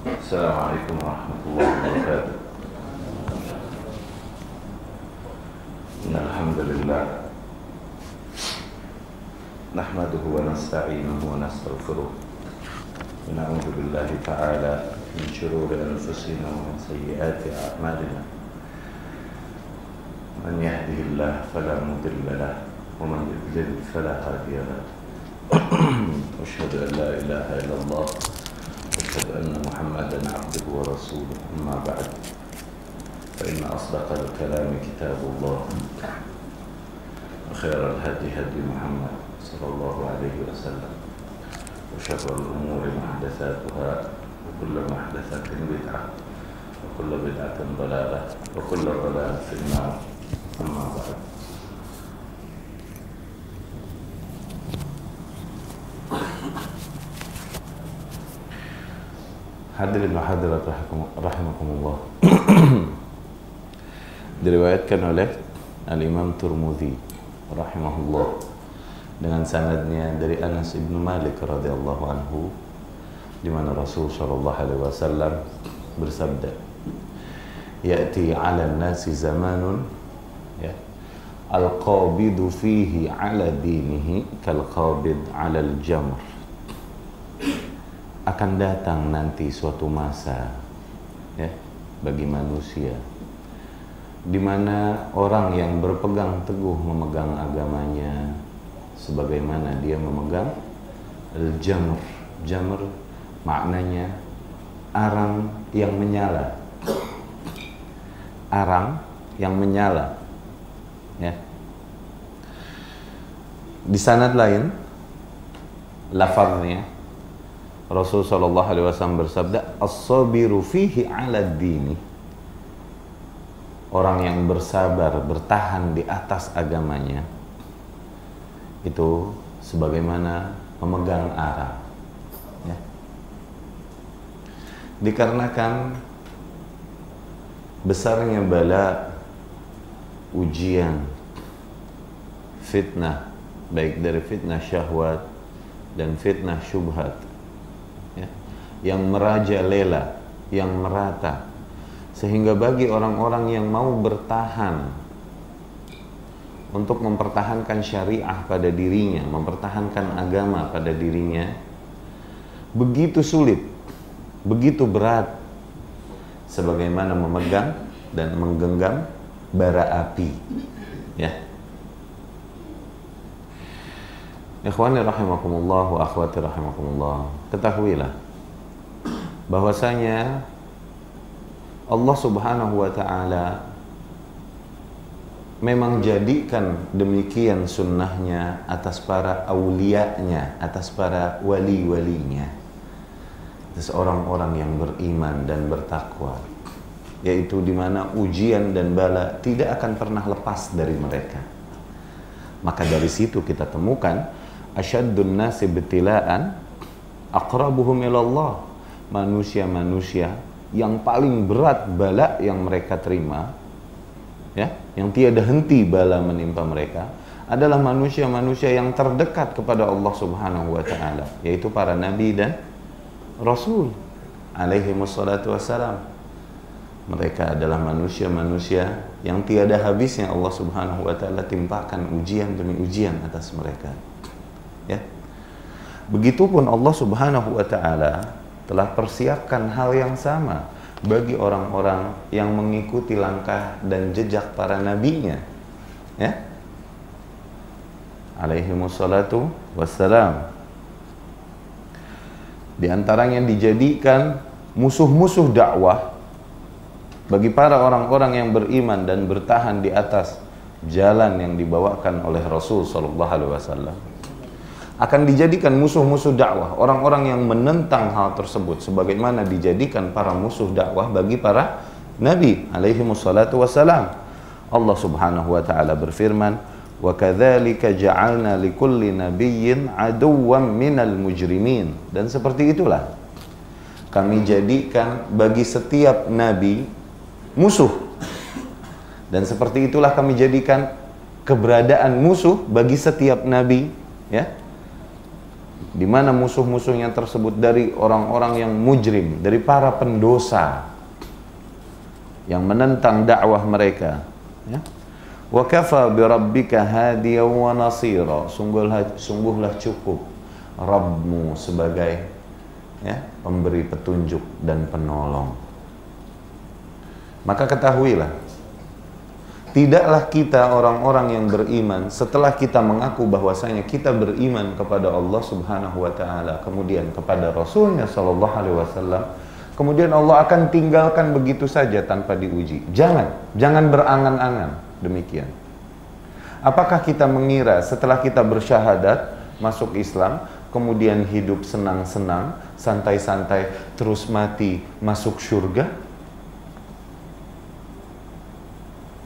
السلام عليكم ورحمة الله وبركاته. إن الحمد لله نحمده ونستعينه ونستغفره ونعوذ بالله تعالى من شرور أنفسنا ومن سيئات أعمالنا. من يهده الله فلا مضل له ومن يضلل فلا هادي له. أشهد أن لا إله إلا الله أشهد أن محمدا عبده ورسوله. أما بعد فإن أصدق الكلام كتاب الله وخير الهدي هدي محمد صلى الله عليه وسلم وشر الأمور محدثاتها وكل محدثة بدعة وكل بدعة ضلالة وكل ضلالة في النار. أما بعد hadirin wa hadirat rahimakumullah. Diriwayatkan oleh Al-Imam Tirmidzi rahimahullah dengan sanadnya dari Anas bin Malik radhiyallahu anhu, di mana Rasul sallallahu alaihi wasallam bersabda, "Ya'ti 'ala an-nasi zamanun al-qabidu fihi 'ala dinihi kal-qabid 'ala al-jamr." Akan datang nanti suatu masa bagi manusia di mana orang yang berpegang teguh memegang agamanya sebagaimana dia memegang al-jamr. Jamr maknanya arang yang menyala. Arang yang menyala. Di sanad lain lafaznya Rasul sallallahu alaihi wasallam bersabda, "As-sabiru fihi 'ala dini." Orang yang bersabar, bertahan di atas agamanya itu sebagaimana memegang arang. Dikarenakan besarnya bala, ujian, fitnah, baik dari fitnah syahwat dan fitnah syubhat yang merajalela, yang merata, sehingga bagi orang-orang yang mau bertahan untuk mempertahankan syariah pada dirinya, mempertahankan agama pada dirinya, begitu sulit, begitu berat, sebagaimana memegang dan menggenggam bara api. Ikhwani rahimakumullah wa akhwati rahimakumullah, ketahuilah bahwasanya Allah subhanahu wa ta'ala memang jadikan demikian sunnahnya atas para awliya'nya, atas para wali-walinya, atas orang-orang yang beriman dan bertakwa, yaitu di mana ujian dan bala tidak akan pernah lepas dari mereka. Maka dari situ kita temukan asyaddun nasi ibtila'an aqrabuhum ilallah. Manusia-manusia yang paling berat bala yang mereka terima, yang tiada henti bala menimpa mereka, adalah manusia-manusia yang terdekat kepada Allah subhanahu wa ta'ala, yaitu para nabi dan rasul alaihi wassalatu wassalam. Mereka adalah manusia-manusia yang tiada habisnya Allah subhanahu wa ta'ala timpakan ujian demi ujian atas mereka. Begitupun Allah subhanahu wa ta'ala telah persiapkan hal yang sama bagi orang-orang yang mengikuti langkah dan jejak para nabinya, alaihimussalatu wassalam. Di antaranya dijadikan musuh-musuh dakwah bagi para orang-orang yang beriman dan bertahan di atas jalan yang dibawakan oleh Rasul sallallahu alaihi wasallam, akan dijadikan musuh-musuh dakwah, orang-orang yang menentang hal tersebut, sebagaimana dijadikan para musuh dakwah bagi para nabi alaihi wassalatu wassalam. Allah subhanahu wa ta'ala berfirman, "Wa kadzalika ja'alna likulli nabiyyin aduwwan minal mujrimin." Dan seperti itulah kami jadikan bagi setiap nabi musuh, dan seperti itulah kami jadikan keberadaan musuh bagi setiap nabi, Di mana musuh-musuhnya tersebut dari orang-orang yang mujrim, dari para pendosa yang menentang dakwah mereka, ya. Wa kafa bi rabbika hadiyan wa nasira. Sungguhlah cukup Rabbmu sebagai, ya, pemberi petunjuk dan penolong. Maka ketahuilah, tidaklah kita orang-orang yang beriman setelah kita mengaku bahwasanya kita beriman kepada Allah Subhanahu wa taala, kemudian kepada Rasulnya sallallahu alaihi wasallam, kemudian Allah akan tinggalkan begitu saja tanpa diuji. Jangan berangan-angan demikian. Apakah kita mengira setelah kita bersyahadat masuk Islam, kemudian hidup senang-senang, santai-santai, terus mati masuk surga?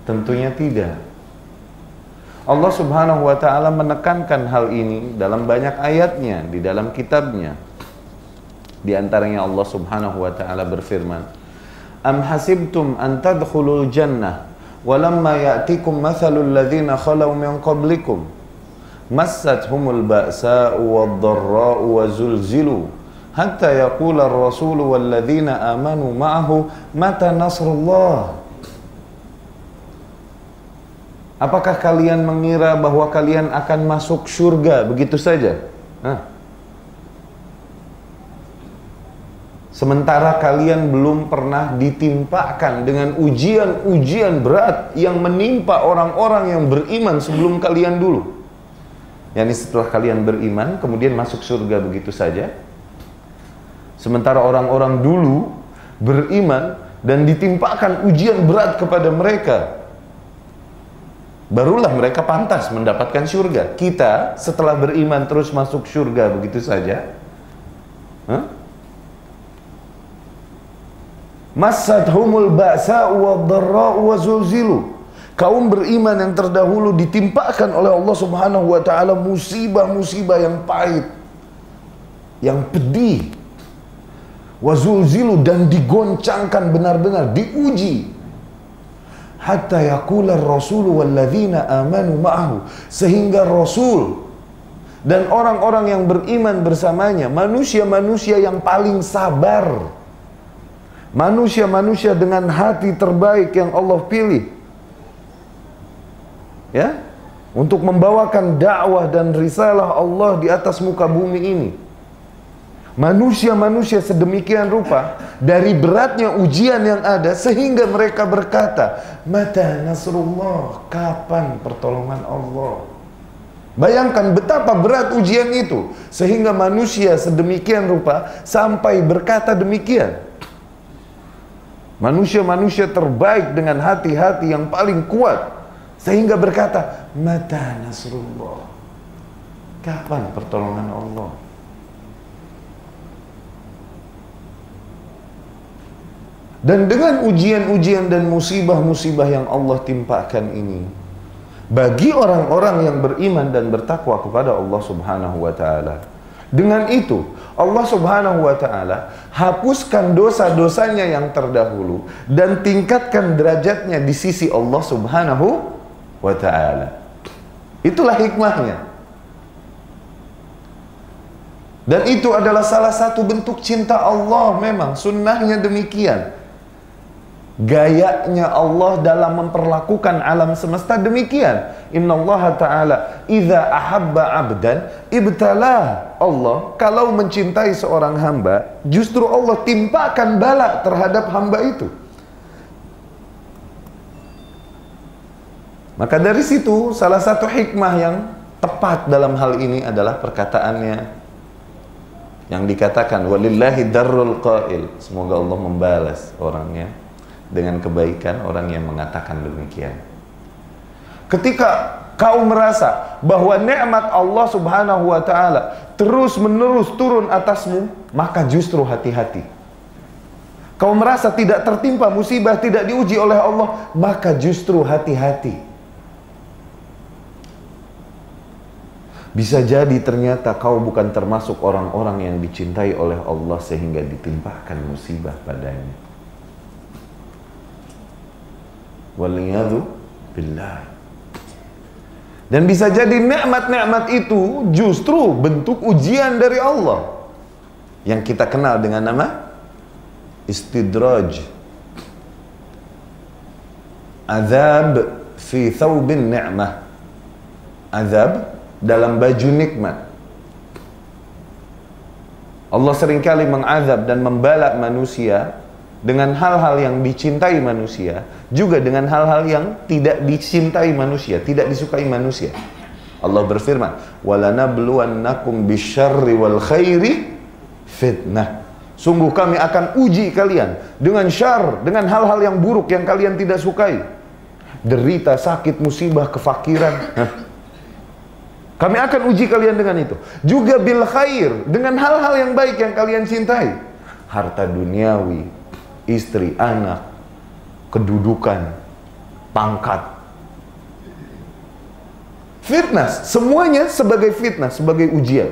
Tentunya tidak. Allah Subhanahu wa taala menekankan hal ini dalam banyak ayatnya di dalam kitabnya. Di antaranya Allah Subhanahu wa taala berfirman, "Am hasibtum an tadkhulul jannah walamma ya'tikum mathalul ladzina khalau min qablikum massathumul ba'sa'u wad-dharra'u wa zulzilu hatta yaqula ar-rasulu wal ladzina amanu ma'ahu mata nasrullah." Apakah kalian mengira bahwa kalian akan masuk surga begitu saja? Sementara kalian belum pernah ditimpakan dengan ujian-ujian berat yang menimpa orang-orang yang beriman sebelum kalian dulu. Yani setelah kalian beriman, kemudian masuk surga begitu saja. Sementara orang-orang dulu beriman dan ditimpakan ujian berat kepada mereka, barulah mereka pantas mendapatkan surga. Kita setelah beriman terus masuk surga begitu saja? Massathumul ba'sa'u wad-dharra'u wa zulzilu. Kaum beriman yang terdahulu ditimpakan oleh Allah Subhanahu wa taala musibah-musibah yang pahit, yang pedih. Wa zulzilu, dan digoncangkan benar-benar, diuji. Hatta yaqula ar-rasulu walladzina amanu ma'ahu, sehingga Rasul dan orang-orang yang beriman bersamanya, manusia-manusia yang paling sabar, manusia-manusia dengan hati terbaik yang Allah pilih, ya, untuk membawakan dakwah dan risalah Allah di atas muka bumi ini. Manusia-manusia sedemikian rupa dari beratnya ujian yang ada sehingga mereka berkata, mata nasrullah, kapan pertolongan Allah? Bayangkan betapa berat ujian itu sehingga manusia sedemikian rupa sampai berkata demikian. Manusia-manusia terbaik dengan hati-hati yang paling kuat sehingga berkata, mata nasrullah, kapan pertolongan Allah? Dan dengan ujian-ujian dan musibah-musibah yang Allah timpakan ini, bagi orang-orang yang beriman dan bertakwa kepada Allah Subhanahu wa taala, dengan itu Allah Subhanahu wa taala hapuskan dosa-dosanya yang terdahulu dan tingkatkan derajatnya di sisi Allah Subhanahu wa taala. Itulah hikmahnya. Dan itu adalah salah satu bentuk cinta Allah, memang sunnahnya demikian. Gayanya Allah dalam memperlakukan alam semesta demikian. Innallaha ta'ala idza ahabba 'abdan ibtalah. Allah kalau mencintai seorang hamba, justru Allah timpakan bala terhadap hamba itu. Maka dari situ salah satu hikmah yang tepat dalam hal ini adalah perkataannya yang dikatakan, walillahi darrul qail, semoga Allah membalas orangnya dengan kebaikan orang yang mengatakan demikian. Ketika kau merasa bahwa nikmat Allah Subhanahu wa taala terus menerus turun atasmu, maka justru hati-hati. Kau merasa tidak tertimpa musibah, tidak diuji oleh Allah, maka justru hati-hati. Bisa jadi ternyata kau bukan termasuk orang-orang yang dicintai oleh Allah sehingga ditimpakan musibah padanya. Waliyadu billah. Dan bisa jadi nikmat-nikmat itu justru bentuk ujian dari Allah, yang kita kenal dengan nama istidraj. Azab fi thawbin ni'mah. Azab dalam baju nikmat. Allah seringkali mengazab dan membalak manusia dengan hal-hal yang dicintai manusia, juga dengan hal-hal yang tidak dicintai manusia, tidak disukai manusia. Allah berfirman, "Walanabluwannakum bisyarri wal khairi fitnah." Sungguh kami akan uji kalian dengan syarr, dengan hal-hal yang buruk yang kalian tidak sukai. Derita, sakit, musibah, kefakiran. Kami akan uji kalian dengan itu. Juga bil khair, dengan hal-hal yang baik yang kalian cintai. Harta duniawi, istri, anak, kedudukan, pangkat. Fitnah, semuanya sebagai fitnah, sebagai ujian.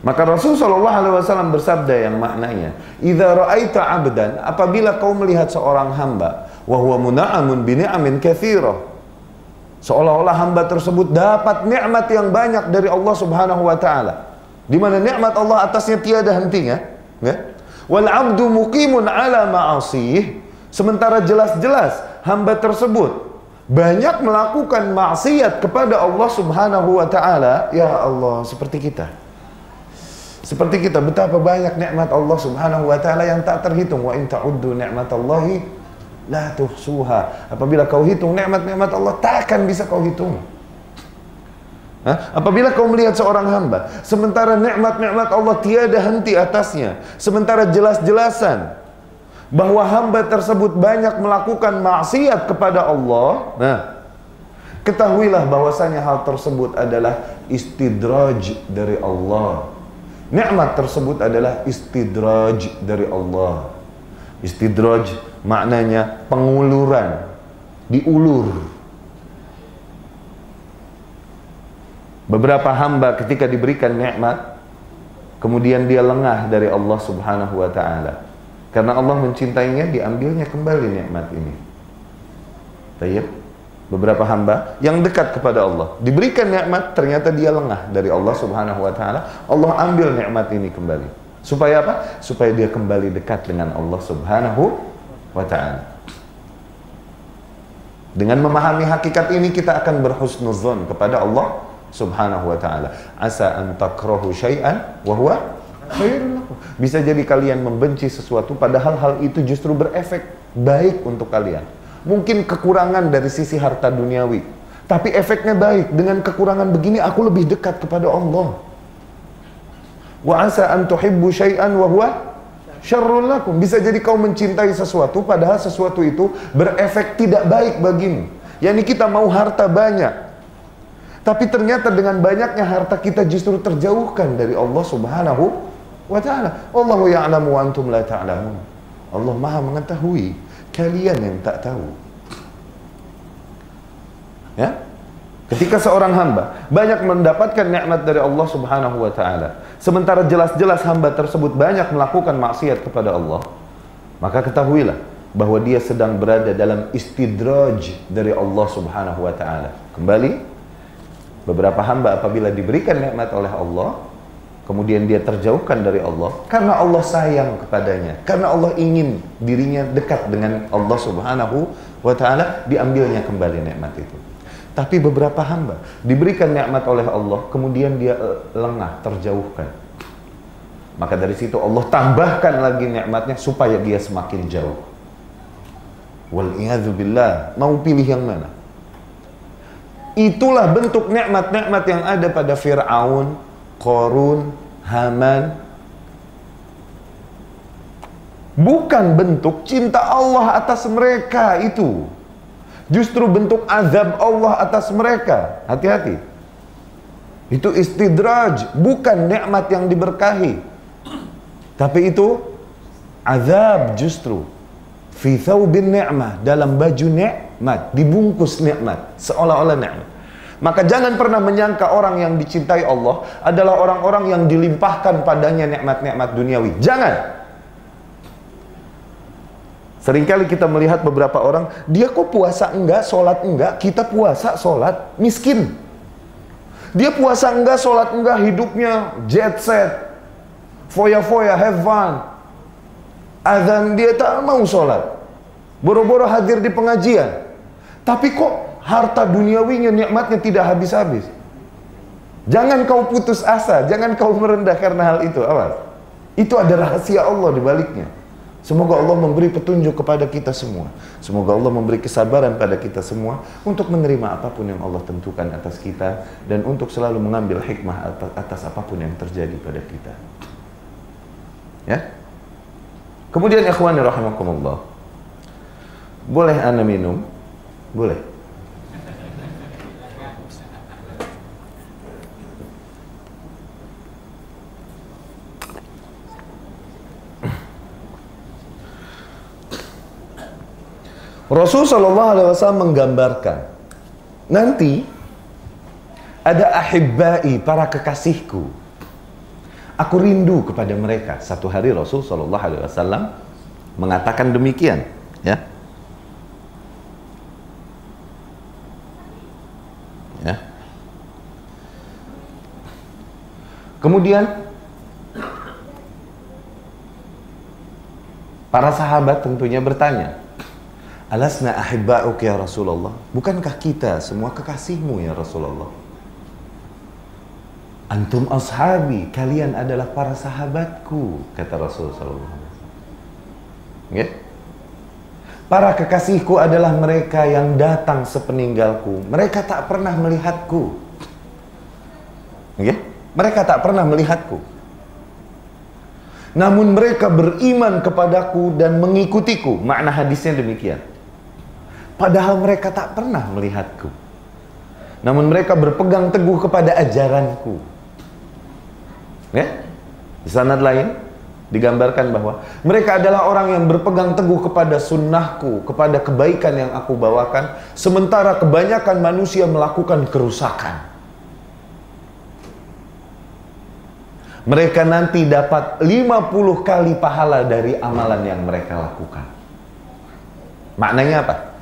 Maka Rasulullah SAW bersabda yang maknanya, "Idza ra'aita 'abdan," apabila kau melihat seorang hamba, wa huwa muna'amun bi ni'amin katsirah, seolah-olah hamba tersebut dapat nikmat yang banyak dari Allah Subhanahu wa taala, di mana nikmat Allah atasnya tiada hentinya, ya. Wal 'abdu muqimun 'ala ma'asih, sementara jelas-jelas hamba tersebut banyak melakukan maksiat kepada Allah Subhanahu wa taala. Ya Allah, seperti kita. Seperti kita, betapa banyak nikmat Allah Subhanahu wa taala yang tak terhitung. Wa in ta'uddu ni'matallahi la tuhsuha. Apabila kau hitung nikmat-nikmat Allah, tak akan bisa kau hitung. Apabila kau melihat seorang hamba, sementara nikmat-nikmat Allah tiada henti atasnya, sementara jelas-jelasan bahwa hamba tersebut banyak melakukan maksiat kepada Allah, ketahuilah bahwasanya hal tersebut adalah istidraj dari Allah. Nikmat tersebut adalah istidraj dari Allah. Istidraj maknanya penguluran, diulur. Beberapa hamba ketika diberikan nikmat, kemudian dia lengah dari Allah Subhanahu wa taala. Karena Allah mencintainya, diambilnya kembali nikmat ini. Tayyib. Beberapa hamba yang dekat kepada Allah, diberikan nikmat, ternyata dia lengah dari Allah Subhanahu wa taala. Allah ambil nikmat ini kembali. Supaya apa? Supaya dia kembali dekat dengan Allah Subhanahu wa taala. Dengan memahami hakikat ini, kita akan berhusnuzon kepada Allah Subhanahu wa taala. Asa an takrahu syai'an wa huwa khairun lakum. Bisa jadi kalian membenci sesuatu padahal hal itu justru berefek baik untuk kalian. Mungkin kekurangan dari sisi harta duniawi, tapi efeknya baik. Dengan kekurangan begini aku lebih dekat kepada Allah. Wa asa an tuhibbu syai'an wa huwa syarrun lakum. Bisa jadi kau mencintai sesuatu padahal sesuatu itu berefek tidak baik bagimu. Yani kita mau harta banyak, tapi ternyata dengan banyaknya harta kita justru terjauhkan dari Allah Subhanahu wa ta'ala. Allahu ya'lamu wa antum la ta'lamun. Allah Maha mengetahui, kalian yang tak tahu. Ya? Ketika seorang hamba banyak mendapatkan nikmat dari Allah Subhanahu wa taala, sementara jelas-jelas hamba tersebut banyak melakukan maksiat kepada Allah, maka ketahuilah bahwa dia sedang berada dalam istidraj dari Allah Subhanahu wa taala. Kembali, beberapa hamba apabila diberikan nikmat oleh Allah, kemudian dia terjauhkan dari Allah karena Allah sayang kepadanya, karena Allah ingin dirinya dekat dengan Allah Subhanahu wa taala, diambilnya kembali nikmat itu. Tapi beberapa hamba diberikan nikmat oleh Allah, kemudian dia lengah, terjauhkan. Maka dari situ Allah tambahkan lagi nikmatnya supaya dia semakin jauh. Wal-iyadzu billah, mau pilih yang mana? Itulah bentuk nikmat-nikmat yang ada pada Fir'aun, Qarun, Haman. Bukan bentuk cinta Allah atas mereka itu, justru bentuk azab Allah atas mereka. Hati-hati. Itu istidraj, bukan nikmat yang diberkahi, tapi itu azab justru. Fi thawbin ni'mah, dalam baju nikmat, dibungkus nikmat, seolah-olah nikmat. Maka jangan pernah menyangka orang yang dicintai Allah adalah orang-orang yang dilimpahkan padanya nikmat-nikmat duniawi. Jangan. Seringkali kita melihat beberapa orang, dia kok puasa enggak, sholat enggak, kita puasa, sholat, miskin. Dia puasa enggak, sholat enggak, hidupnya jet set, foya-foya, have fun. Azan dia tak mau sholat, boro-boro hadir di pengajian. Tapi kok harta duniawinya, nikmatnya tidak habis-habis. Jangan kau putus asa, jangan kau merendah karena hal itu. Awas, itu ada rahasia Allah di baliknya. Semoga Allah memberi petunjuk kepada kita semua. Semoga Allah memberi kesabaran pada kita semua untuk menerima apapun yang Allah tentukan atas kita, dan untuk selalu mengambil hikmah atas apapun yang terjadi pada kita. Ya. Kemudian ikhwani rahimakumullah, boleh ana minum? Boleh. Rasul SAW menggambarkan, nanti ada ahibbai, para kekasihku, aku rindu kepada mereka. Satu hari Rasul SAW mengatakan demikian, ya. Ya. Kemudian para sahabat tentunya bertanya, alasna ahibba'uk ya Rasulullah, bukankah kita semua kekasihmu ya Rasulullah? Antum ashabi, kalian adalah para sahabatku, kata Rasul sallallahu alaihi wasallam. Ya? Para kekasihku adalah mereka yang datang sepeninggalku. Mereka tak pernah melihatku. Ya? Mereka tak pernah melihatku. Namun mereka beriman kepadaku dan mengikutiku. Makna hadisnya demikian. Padahal mereka tak pernah melihatku, namun mereka berpegang teguh kepada ajaranku. Ya? Di sanad lain digambarkan bahwa mereka adalah orang yang berpegang teguh kepada sunnahku, kepada kebaikan yang aku bawakan, sementara kebanyakan manusia melakukan kerusakan. Mereka nanti dapat 50 kali pahala dari amalan yang mereka lakukan. Maknanya apa?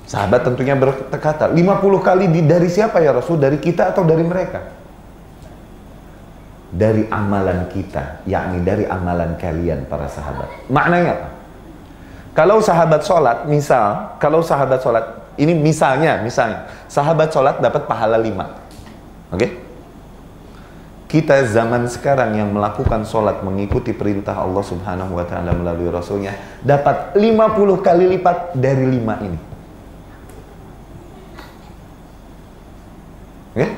Sahabat tentunya berkata, 50 kali dari siapa ya Rasul? Dari kita atau dari mereka? Dari amalan kita, yakni dari amalan kalian para sahabat. Maknanya apa? Kalau sahabat sholat, misal, kalau sahabat sholat, ini misalnya, sahabat sholat dapat pahala 5. Oke? Kita zaman sekarang yang melakukan sholat mengikuti perintah Allah Subhanahu wa Ta'ala melalui Rasulnya, dapat 50 kali lipat dari 5 ini. Okay?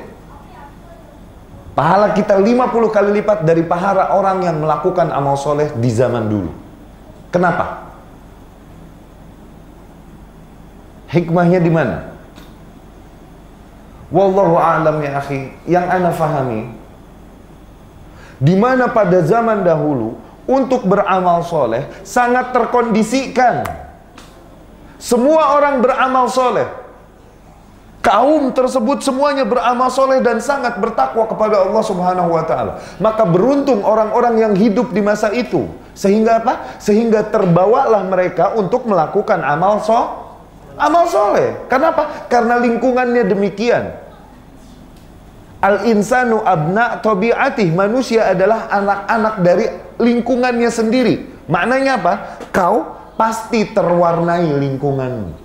Pahala kita 50 kali lipat dari pahala orang yang melakukan amal soleh di zaman dulu. Kenapa? Hikmahnya di mana? Wallahu a'lam ya akhi. Yang ana fahami, di mana pada zaman dahulu untuk beramal soleh sangat terkondisikan. Semua orang beramal soleh. Kaum tersebut semuanya beramal soleh dan sangat bertakwa kepada Allah Subhanahu wa Ta'ala. Maka beruntung orang-orang yang hidup di masa itu. Sehingga apa? Sehingga terbawalah mereka untuk melakukan amal soleh. Kenapa? Karena lingkungannya demikian. Al-insanu abna tabi'atih. Manusia adalah anak-anak dari lingkungannya sendiri. Maknanya apa? Kau pasti terwarnai lingkunganmu.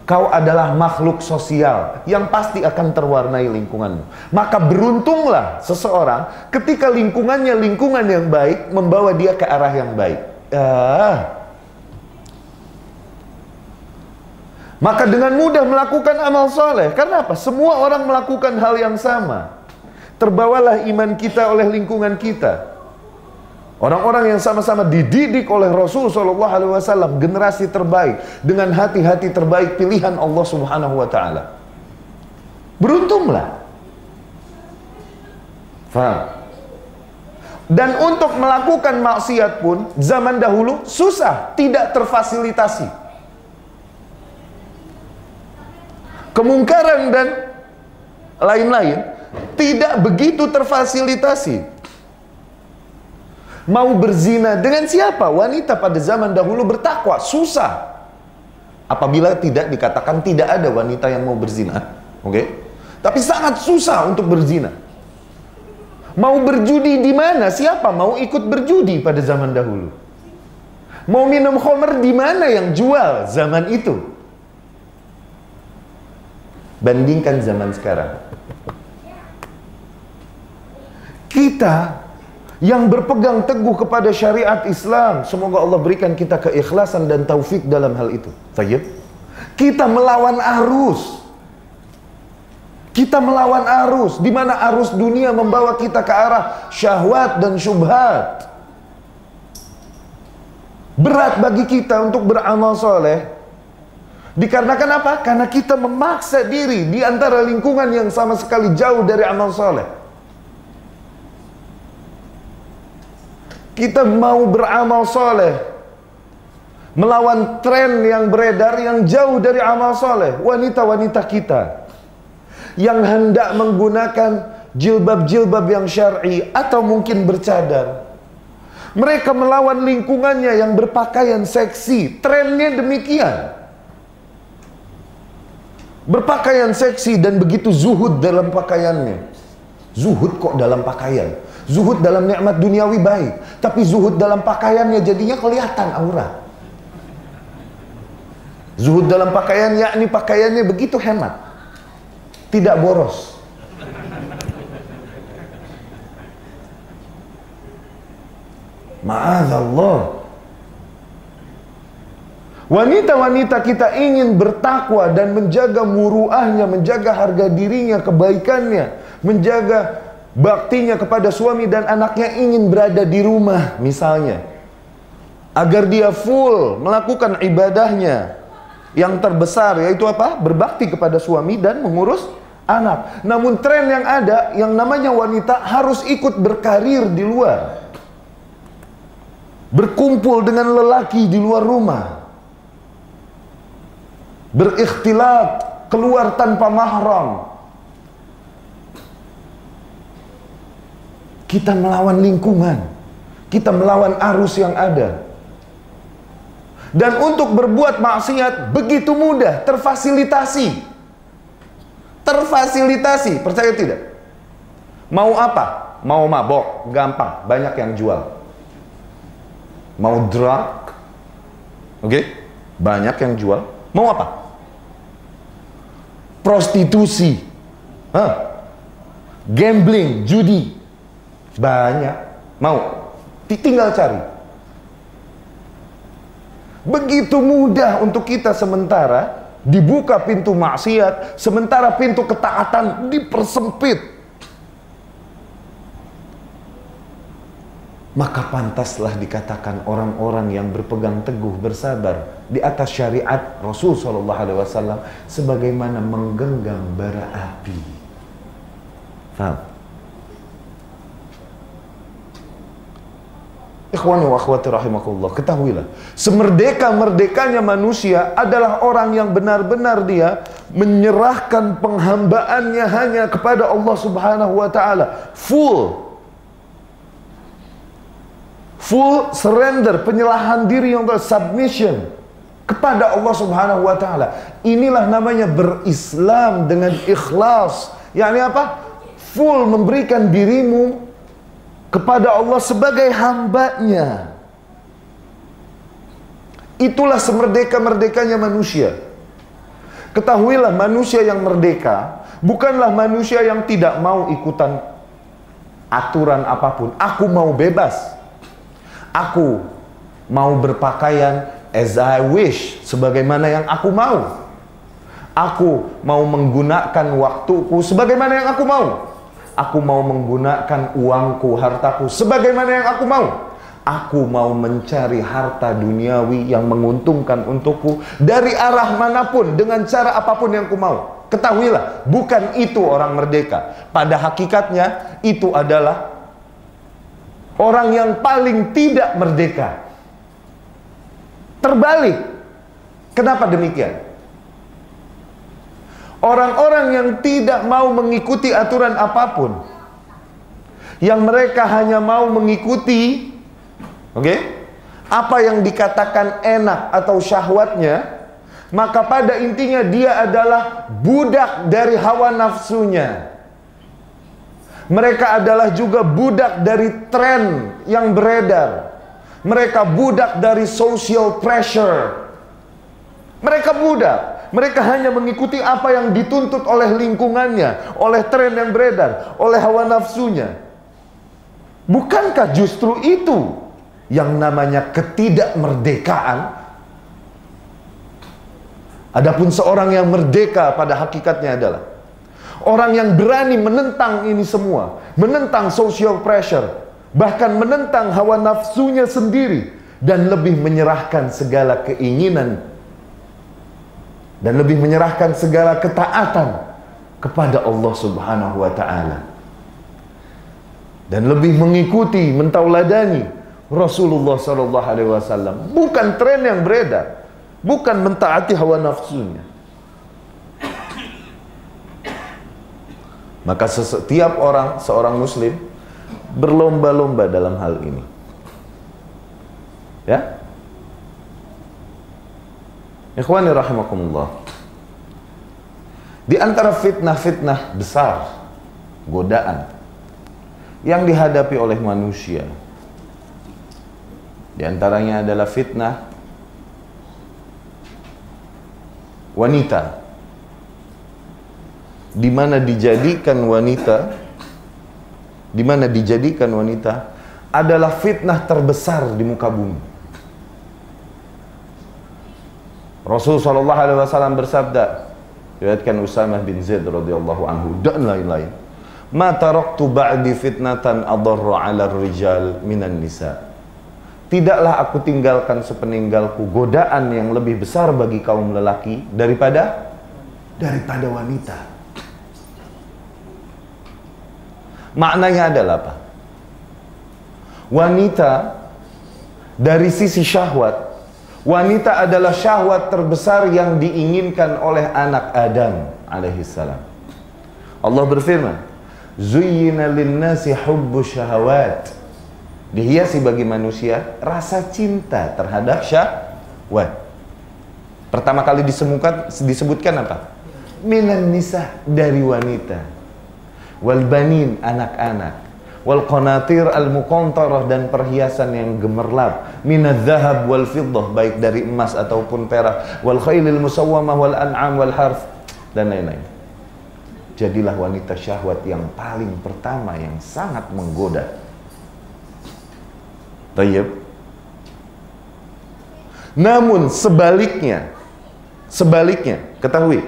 Kau adalah makhluk sosial yang pasti akan terwarnai lingkunganmu. Maka beruntunglah seseorang ketika lingkungannya lingkungan yang baik, membawa dia ke arah yang baik. Maka dengan mudah melakukan amal soleh. Karena apa? Semua orang melakukan hal yang sama. Terbawalah iman kita oleh lingkungan kita. Orang-orang yang sama-sama dididik oleh Rasul SAW, generasi terbaik dengan hati-hati terbaik pilihan Allah Subhanahu wa Ta'ala. Beruntunglah. Faham? Dan untuk melakukan maksiat pun zaman dahulu susah, tidak terfasilitasi. Kemungkaran dan lain-lain tidak begitu terfasilitasi. Mau berzina dengan siapa? Wanita pada zaman dahulu bertakwa. Susah apabila tidak dikatakan tidak ada wanita yang mau berzina. Oke? Tapi sangat susah untuk berzina. Mau berjudi di mana? Siapa mau ikut berjudi pada zaman dahulu? Mau minum khamr di mana yang jual zaman itu? Bandingkan zaman sekarang. Kita yang berpegang teguh kepada syariat Islam, semoga Allah berikan kita keikhlasan dan taufik dalam hal itu. Tayyib. Kita melawan arus. Kita melawan arus, di mana arus dunia membawa kita ke arah syahwat dan syubhat. Berat bagi kita untuk beramal soleh. Dikarenakan apa? Karena kita memaksa diri di antara lingkungan yang sama sekali jauh dari amal soleh. Kita mau beramal soleh, melawan tren yang beredar yang jauh dari amal soleh. Wanita-wanita kita yang hendak menggunakan jilbab-jilbab yang syar'i atau mungkin bercadar, mereka melawan lingkungannya yang berpakaian seksi. Trennya demikian, berpakaian seksi dan begitu zuhud dalam pakaiannya. Zuhud kok dalam pakaian? Zuhud dalam nikmat duniawi baik, tapi zuhud dalam pakaiannya jadinya kelihatan aurat. Zuhud dalam pakaian yakni pakaiannya begitu hemat, tidak boros. Ma'adzallah. Wanita-wanita kita ingin bertakwa dan menjaga muruahnya, menjaga harga dirinya, kebaikannya, menjaga baktinya kepada suami dan anaknya, ingin berada di rumah misalnya, agar dia full melakukan ibadahnya yang terbesar, yaitu apa? Berbakti kepada suami dan mengurus anak. Namun tren yang ada, yang namanya wanita harus ikut berkarir di luar, berkumpul dengan lelaki di luar rumah, berikhtilat, keluar tanpa mahram. Kita melawan lingkungan, kita melawan arus yang ada. Dan untuk berbuat maksiat begitu mudah, terfasilitasi. Terfasilitasi, percaya tidak? Mau apa? Mau mabok, gampang, banyak yang jual. Mau drug, oke, banyak yang jual. Mau apa? Prostitusi, gambling, judi, banyak. Mau, tinggal cari. Begitu mudah untuk kita, sementara dibuka pintu maksiat, sementara pintu ketaatan dipersempit. Maka pantaslah dikatakan orang-orang yang berpegang teguh, bersabar di atas syariat Rasul SAW sebagaimana menggenggam bara api. Faham? Ikhwani wa akhwati rahimakumullah, ketahuilah, semerdeka-merdekanya manusia adalah orang yang benar-benar dia menyerahkan penghambaannya hanya kepada Allah Subhanahu wa taala, full surrender, penyerahan diri yang submission kepada Allah Subhanahu wa taala. Inilah namanya berislam dengan ikhlas. Yakni apa? Full memberikan dirimu kepada Allah sebagai hambanya. Itulah semerdeka-merdekanya manusia. Ketahuilah, manusia yang merdeka bukanlah manusia yang tidak mau ikutan aturan apapun. Aku mau bebas, aku mau berpakaian as I wish, sebagaimana yang aku mau. Aku mau menggunakan waktuku sebagaimana yang aku mau. Aku mau menggunakan uangku, hartaku sebagaimana yang aku mau. Aku mau mencari harta duniawi yang menguntungkan untukku dari arah manapun, dengan cara apapun yang ku mau. Ketahuilah, bukan itu orang merdeka. Pada hakikatnya itu adalah orang yang paling tidak merdeka. Terbalik. Kenapa demikian? Orang-orang yang tidak mau mengikuti aturan apapun, yang mereka hanya mau mengikuti Oke? Apa yang dikatakan enak atau syahwatnya, maka pada intinya dia adalah budak dari hawa nafsunya. Mereka adalah juga budak dari tren yang beredar. Mereka budak dari social pressure. Mereka budak. Mereka hanya mengikuti apa yang dituntut oleh lingkungannya, oleh tren yang beredar, oleh hawa nafsunya. Bukankah justru itu yang namanya ketidakmerdekaan? Adapun seorang yang merdeka pada hakikatnya adalah orang yang berani menentang ini semua, menentang social pressure, bahkan menentang hawa nafsunya sendiri, dan lebih menyerahkan segala keinginan dan lebih menyerahkan segala ketaatan kepada Allah Subhanahu wa ta'ala, dan lebih mengikuti, mentauladani Rasulullah sallallahu alaihi wasallam, bukan tren yang beredar, bukan mentaati hawa nafsunya. Maka setiap orang, seorang muslim berlomba-lomba dalam hal ini. Ya? Ikhwani rahimakumullah. Di antara fitnah-fitnah besar, godaan yang dihadapi oleh manusia, di antaranya adalah fitnah wanita, di mana dijadikan wanita adalah fitnah terbesar di muka bumi. Rasul sallallahu alaihi wasallam bersabda, riwayatkan Usamah bin Zaid radhiyallahu anhu dan lain-lain, "Ma taraktu ba'di fitnatan adarra 'ala ar-rijal minan nisa." Tidaklah aku tinggalkan sepeninggalku godaan yang lebih besar bagi kaum lelaki daripada wanita. Maknanya adalah apa? Wanita dari sisi syahwat, wanita adalah syahwat terbesar yang diinginkan oleh anak Adam alaihissalam. Allah berfirman, "Zuyyina lin-nasi hubbu syahawat." Dihiasi bagi manusia rasa cinta terhadap syahwat. Pertama kali disebutkan apa? Minan nisa, dari wanita. Wal banin, anak-anak. Wal qanatir al muqantarah, dan perhiasan yang gemerlap. Minadz zahab wal fiddah, baik dari emas ataupun perak. Wal khailil musawwamah wal an'am wal harf, dan lain-lain. Jadilah wanita syahwat yang paling pertama yang sangat menggoda. Tayyib. Namun sebaliknya, ketahui,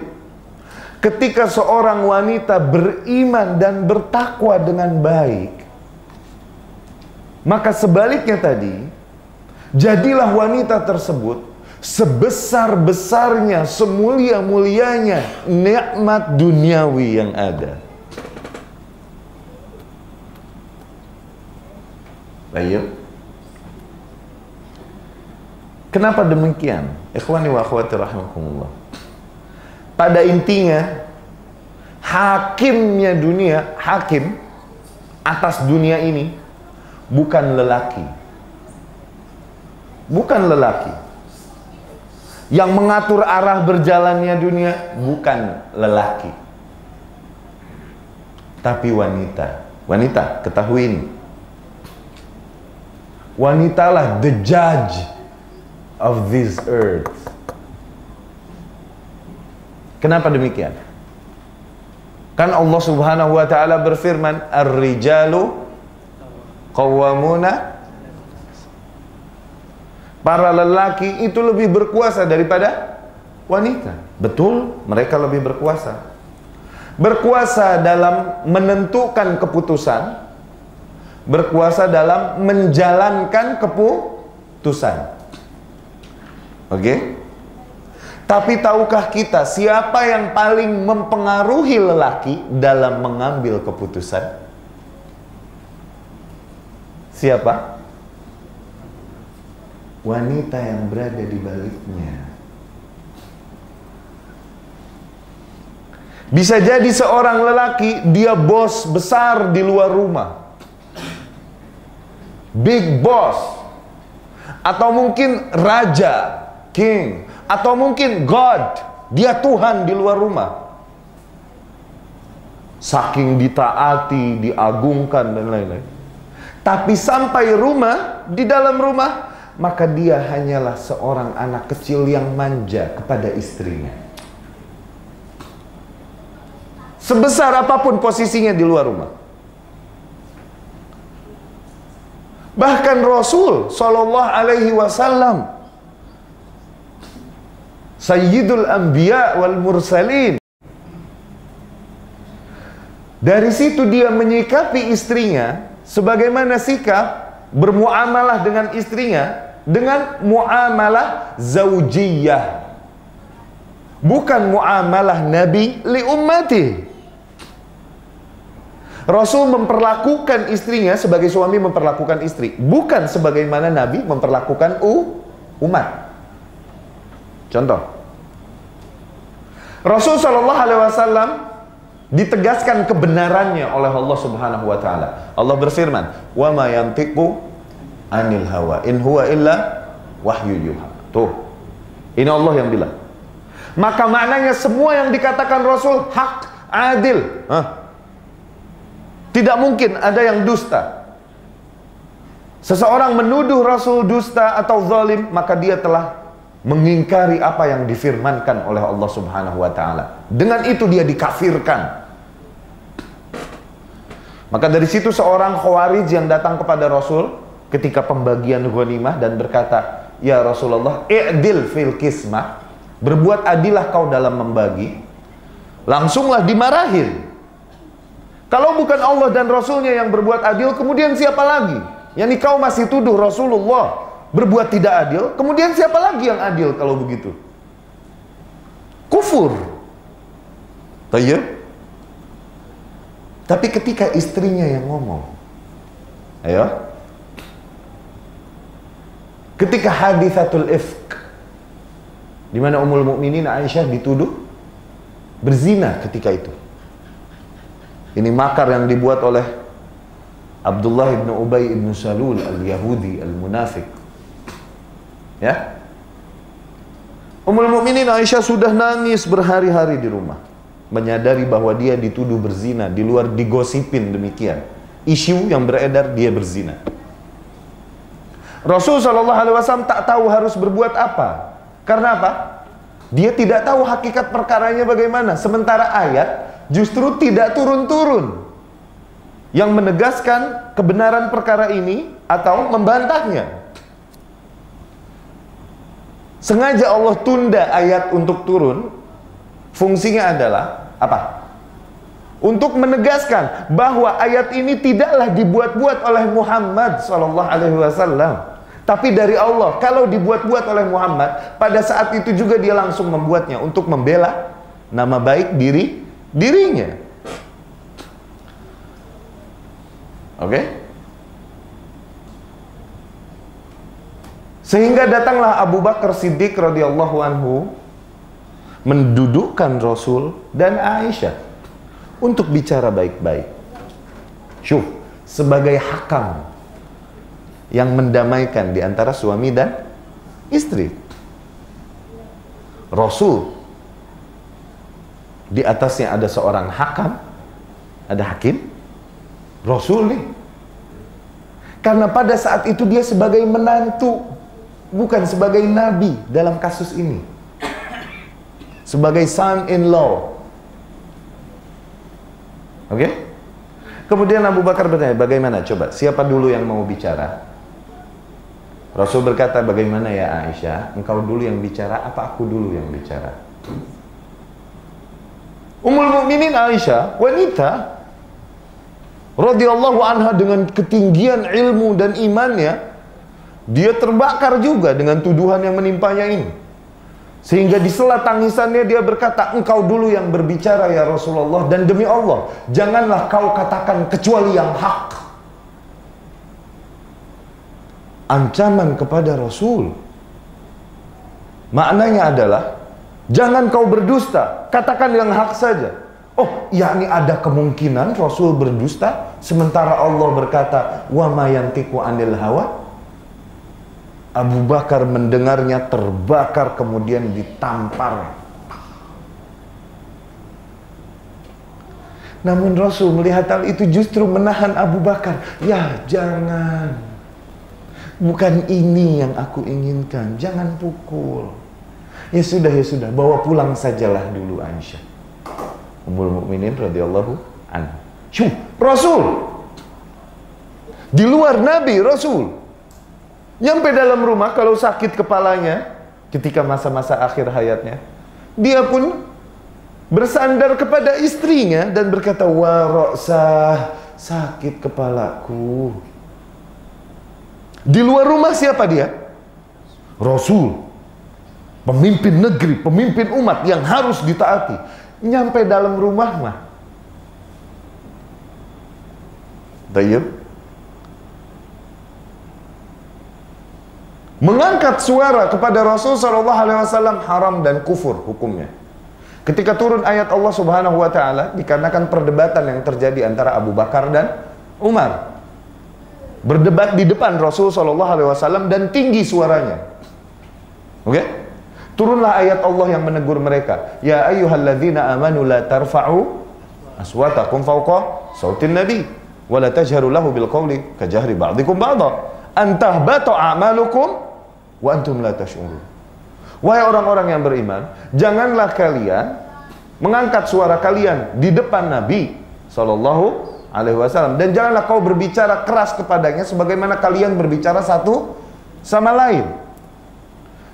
ketika seorang wanita beriman dan bertakwa dengan baik, maka sebaliknya tadi, jadilah wanita tersebut sebesar-besarnya, semulia-mulianya nikmat duniawi yang ada. Tayyib. Kenapa demikian? Ikhwani wa akhwati rahimakumullah. Pada intinya, hakimnya dunia, hakim atas dunia ini bukan lelaki. Bukan lelaki. Yang mengatur arah berjalannya dunia bukan lelaki, tapi wanita. Wanita, ketahui ini. Wanitalah the judge of this earth. Kenapa demikian? Kan Allah Subhanahu wa ta'ala berfirman, "Ar-rijalu qawwamuna." Para lelaki itu lebih berkuasa daripada wanita. Betul, mereka lebih berkuasa. Berkuasa dalam menentukan keputusan, berkuasa dalam menjalankan keputusan. Oke? Tapi tahukah kita siapa yang paling mempengaruhi lelaki dalam mengambil keputusan? Siapa? Wanita yang berada di baliknya. Bisa jadi seorang lelaki, dia bos besar di luar rumah, big boss, atau mungkin raja, king, atau mungkin God, dia Tuhan di luar rumah. Saking ditaati, diagungkan dan lain-lain. Tapi sampai rumah, di dalam rumah, maka dia hanyalah seorang anak kecil yang manja kepada istrinya. Sebesar apapun posisinya di luar rumah. Bahkan Rasul Sallallahu Alaihi Wasallam, Sayyidul Anbiya wal Mursalin, dari situ dia menyikapi istrinya sebagaimana sikap bermuamalah dengan istrinya, dengan muamalah zaujiyah, bukan muamalah Nabi li ummati. Rasul memperlakukan istrinya sebagai suami memperlakukan istri, bukan sebagaimana Nabi memperlakukan umat. Contoh, Rasul Shallallahu Alaihi Wasallam ditegaskan kebenarannya oleh Allah Subhanahu Wa Taala. Allah berfirman, "Wa ma yantiqu anil hawa, in huwa illa wahyu yuha." Tuh, ini Allah yang bilang. Maka maknanya semua yang dikatakan Rasul hak, adil. Tidak mungkin ada yang dusta. Seseorang menuduh Rasul dusta atau zalim, maka dia telah mengingkari apa yang difirmankan oleh Allah Subhanahu wa taala. Dengan itu dia dikafirkan. Maka dari situ seorang Khawarij yang datang kepada Rasul ketika pembagian ghanimah dan berkata, "Ya Rasulullah, i'dil fil qismah." Berbuat adillah kau dalam membagi. Langsunglah dimarahin. Kalau bukan Allah dan Rasulnya yang berbuat adil, kemudian siapa lagi? Yani kau masih tuduh Rasulullah berbuat tidak adil, kemudian siapa lagi yang adil kalau begitu? Kufur. Tayyib. Tapi ketika istrinya yang ngomong, ayo, ketika hadithatul ifk, di mana Ummul Mukminin Aisyah dituduh berzina ketika itu. Ini makar yang dibuat oleh Abdullah ibn Ubay ibn Salul al-Yahudi al-Munafik. Ya. Ummul Mukminin Aisyah sudah nangis berhari-hari di rumah, menyadari bahwa dia dituduh berzina, di luar digosipin demikian. Isu yang beredar dia berzina. Rasul Shallallahu Alaihi Wasallam tak tahu harus berbuat apa. Karena apa? Dia tidak tahu hakikat perkaranya bagaimana. Sementara ayat justru tidak turun-turun yang menegaskan kebenaran perkara ini atau membantahnya. Sengaja Allah tunda ayat untuk turun. Fungsinya adalah apa? Untuk menegaskan bahwa ayat ini tidaklah dibuat-buat oleh Muhammad sallallahu alaihi wasallam, tapi dari Allah. Kalau dibuat-buat oleh Muhammad, pada saat itu juga dia langsung membuatnya untuk membela nama baik dirinya. Oke? Sehingga datanglah Abu Bakar Siddiq radhiyallahu anhu mendudukkan Rasul dan Aisyah untuk bicara baik-baik. Syuf, sebagai hakam yang mendamaikan di antara suami dan istri. Rasul, di atasnya ada seorang hakam, ada hakim, Rasul nih. Karena pada saat itu dia sebagai menantu, bukan sebagai nabi dalam kasus ini. Sebagai son-in-law. Oke? Kemudian Abu Bakar bertanya, bagaimana? Coba, siapa dulu yang mau bicara? Rasul berkata, bagaimana ya Aisyah? Engkau dulu yang bicara, apa aku dulu yang bicara? Ummul Mukminin Aisyah, wanita radhiyallahu anha dengan ketinggian ilmu dan imannya, dia terbakar juga dengan tuduhan yang menimpanya ini. Sehingga di sela tangisannya dia berkata, engkau dulu yang berbicara ya Rasulullah, dan demi Allah, janganlah kau katakan kecuali yang hak. Ancaman kepada Rasul. Maknanya adalah, jangan kau berdusta, katakan yang hak saja. Oh, yakni ada kemungkinan Rasul berdusta, sementara Allah berkata, wa ma yantiqu anil hawa. Abu Bakar mendengarnya terbakar kemudian ditampar. Namun Rasul melihat hal itu justru menahan Abu Bakar. Ya jangan, bukan ini yang aku inginkan, jangan pukul. Ya sudah, bawa pulang sajalah dulu Aisyah Ummul Mukminin radhiyallahu anha. Rasul di luar Nabi, Rasul nyampe dalam rumah kalau sakit kepalanya ketika masa-masa akhir hayatnya, dia pun bersandar kepada istrinya dan berkata, wa ra'sah, sakit kepalaku. Di luar rumah siapa dia? Rasul, pemimpin negeri, pemimpin umat yang harus ditaati. Nyampe dalam rumah mah Tayyib, mengangkat suara kepada Rasul SAW haram dan kufur hukumnya. Ketika turun ayat Allah Subhanahu wa taala, dikarenakan perdebatan yang terjadi antara Abu Bakar dan Umar. Berdebat di depan Rasul SAW dan tinggi suaranya. Oke? Turunlah ayat Allah yang menegur mereka. Ya ayyuhalladzina amanu la tarfa'u aswatakum fawqa sautin nabi wa la tajharu lahu bil qawli kajahri ba'dikum ba'dha an tahbata a'malukum wa antum la tash'urun. Wahai orang-orang yang beriman, janganlah kalian mengangkat suara kalian di depan Nabi SAW, dan janganlah kau berbicara keras kepadanya sebagaimana kalian berbicara satu sama lain.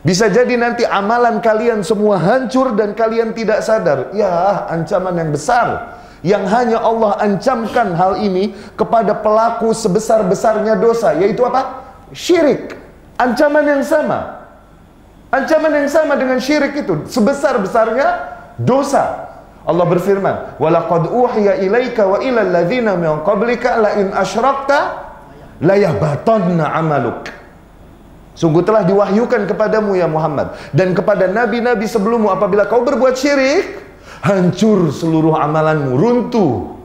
Bisa jadi nanti amalan kalian semua hancur dan kalian tidak sadar. Ya, ancaman yang besar yang hanya Allah ancamkan hal ini kepada pelaku sebesar-besarnya dosa, yaitu apa? Syirik. Ancaman yang sama. Ancaman yang sama dengan syirik itu, sebesar-besarnya dosa. Allah berfirman, "Walaqad uhiya ilaika wa ilal ladzina min qablika la in asyrakta la yahbatanna 'amaluk." Sungguh telah diwahyukan kepadamu ya Muhammad dan kepada nabi-nabi sebelummu, apabila kau berbuat syirik, hancur seluruh amalanmu, runtuh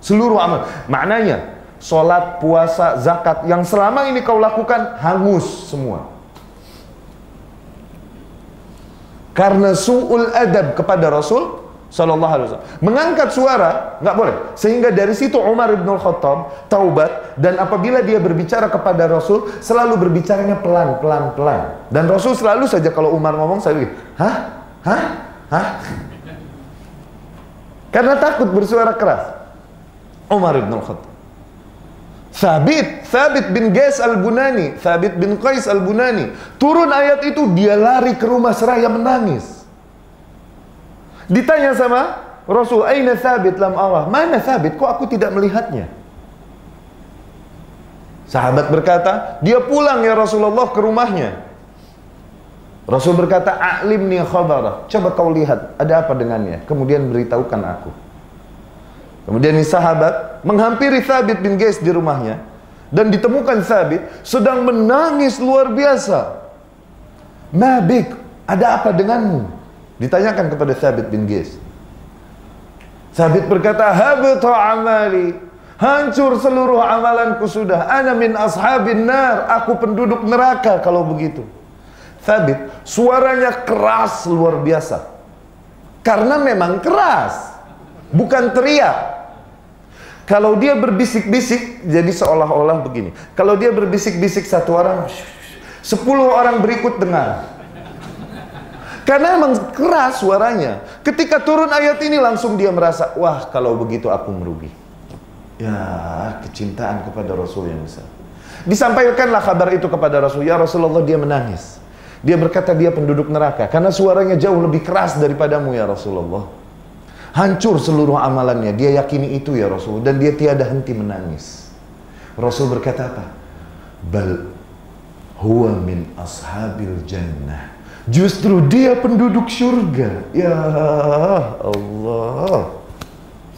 seluruh amal. Maknanya, sholat, puasa, zakat yang selama ini kau lakukan hangus semua. Karena su'ul adab kepada Rasul Sallallahu Alaihi Wasallam, mengangkat suara nggak boleh. Sehingga dari situ Umar ibn Khattab taubat, dan apabila dia berbicara kepada Rasul selalu berbicaranya pelan. Dan Rasul selalu saja kalau Umar ngomong selalu, hah? Karena takut bersuara keras. Umar ibn Khattab. Thabit bin Qais al-Bunani, Thabit bin Qais al-Bunani, turun ayat itu, dia lari ke rumah seraya menangis. Ditanya sama Rasul, "Aina Thabit lam arah?" Mana Thabit? Kok aku tidak melihatnya? Sahabat berkata, "Dia pulang ya Rasulullah ke rumahnya." Rasul berkata, "A'limni khabarah." Coba kau lihat, ada apa dengannya? Kemudian beritahukan aku. Kemudian ini sahabat menghampiri Thabit bin Qais di rumahnya, dan ditemukan Thabit sedang menangis luar biasa. "Mabik, ada apa denganmu?" Ditanyakan kepada Thabit bin Qais. Thabit berkata, "Habata amali." Hancur seluruh amalanku sudah. "Ana min ashabin nar." Aku penduduk neraka kalau begitu. Thabit suaranya keras luar biasa. Karena memang keras, bukan teriak. Kalau dia berbisik-bisik, jadi seolah-olah begini. Kalau dia berbisik-bisik satu orang, 10 orang berikut dengar. Karena memang keras suaranya. Ketika turun ayat ini langsung dia merasa, wah kalau begitu aku merugi. Ya, kecintaan kepada Rasul yang besar. Disampaikanlah kabar itu kepada Rasul. Ya Rasulullah, dia menangis. Dia berkata dia penduduk neraka karena suaranya jauh lebih keras daripadamu ya Rasulullah. Hancur seluruh amalannya. Dia yakini itu ya Rasul, dan dia tiada henti menangis. Rasul berkata apa? Bal huwa min ashabil jannah. Justru dia penduduk surga. Ya Allah.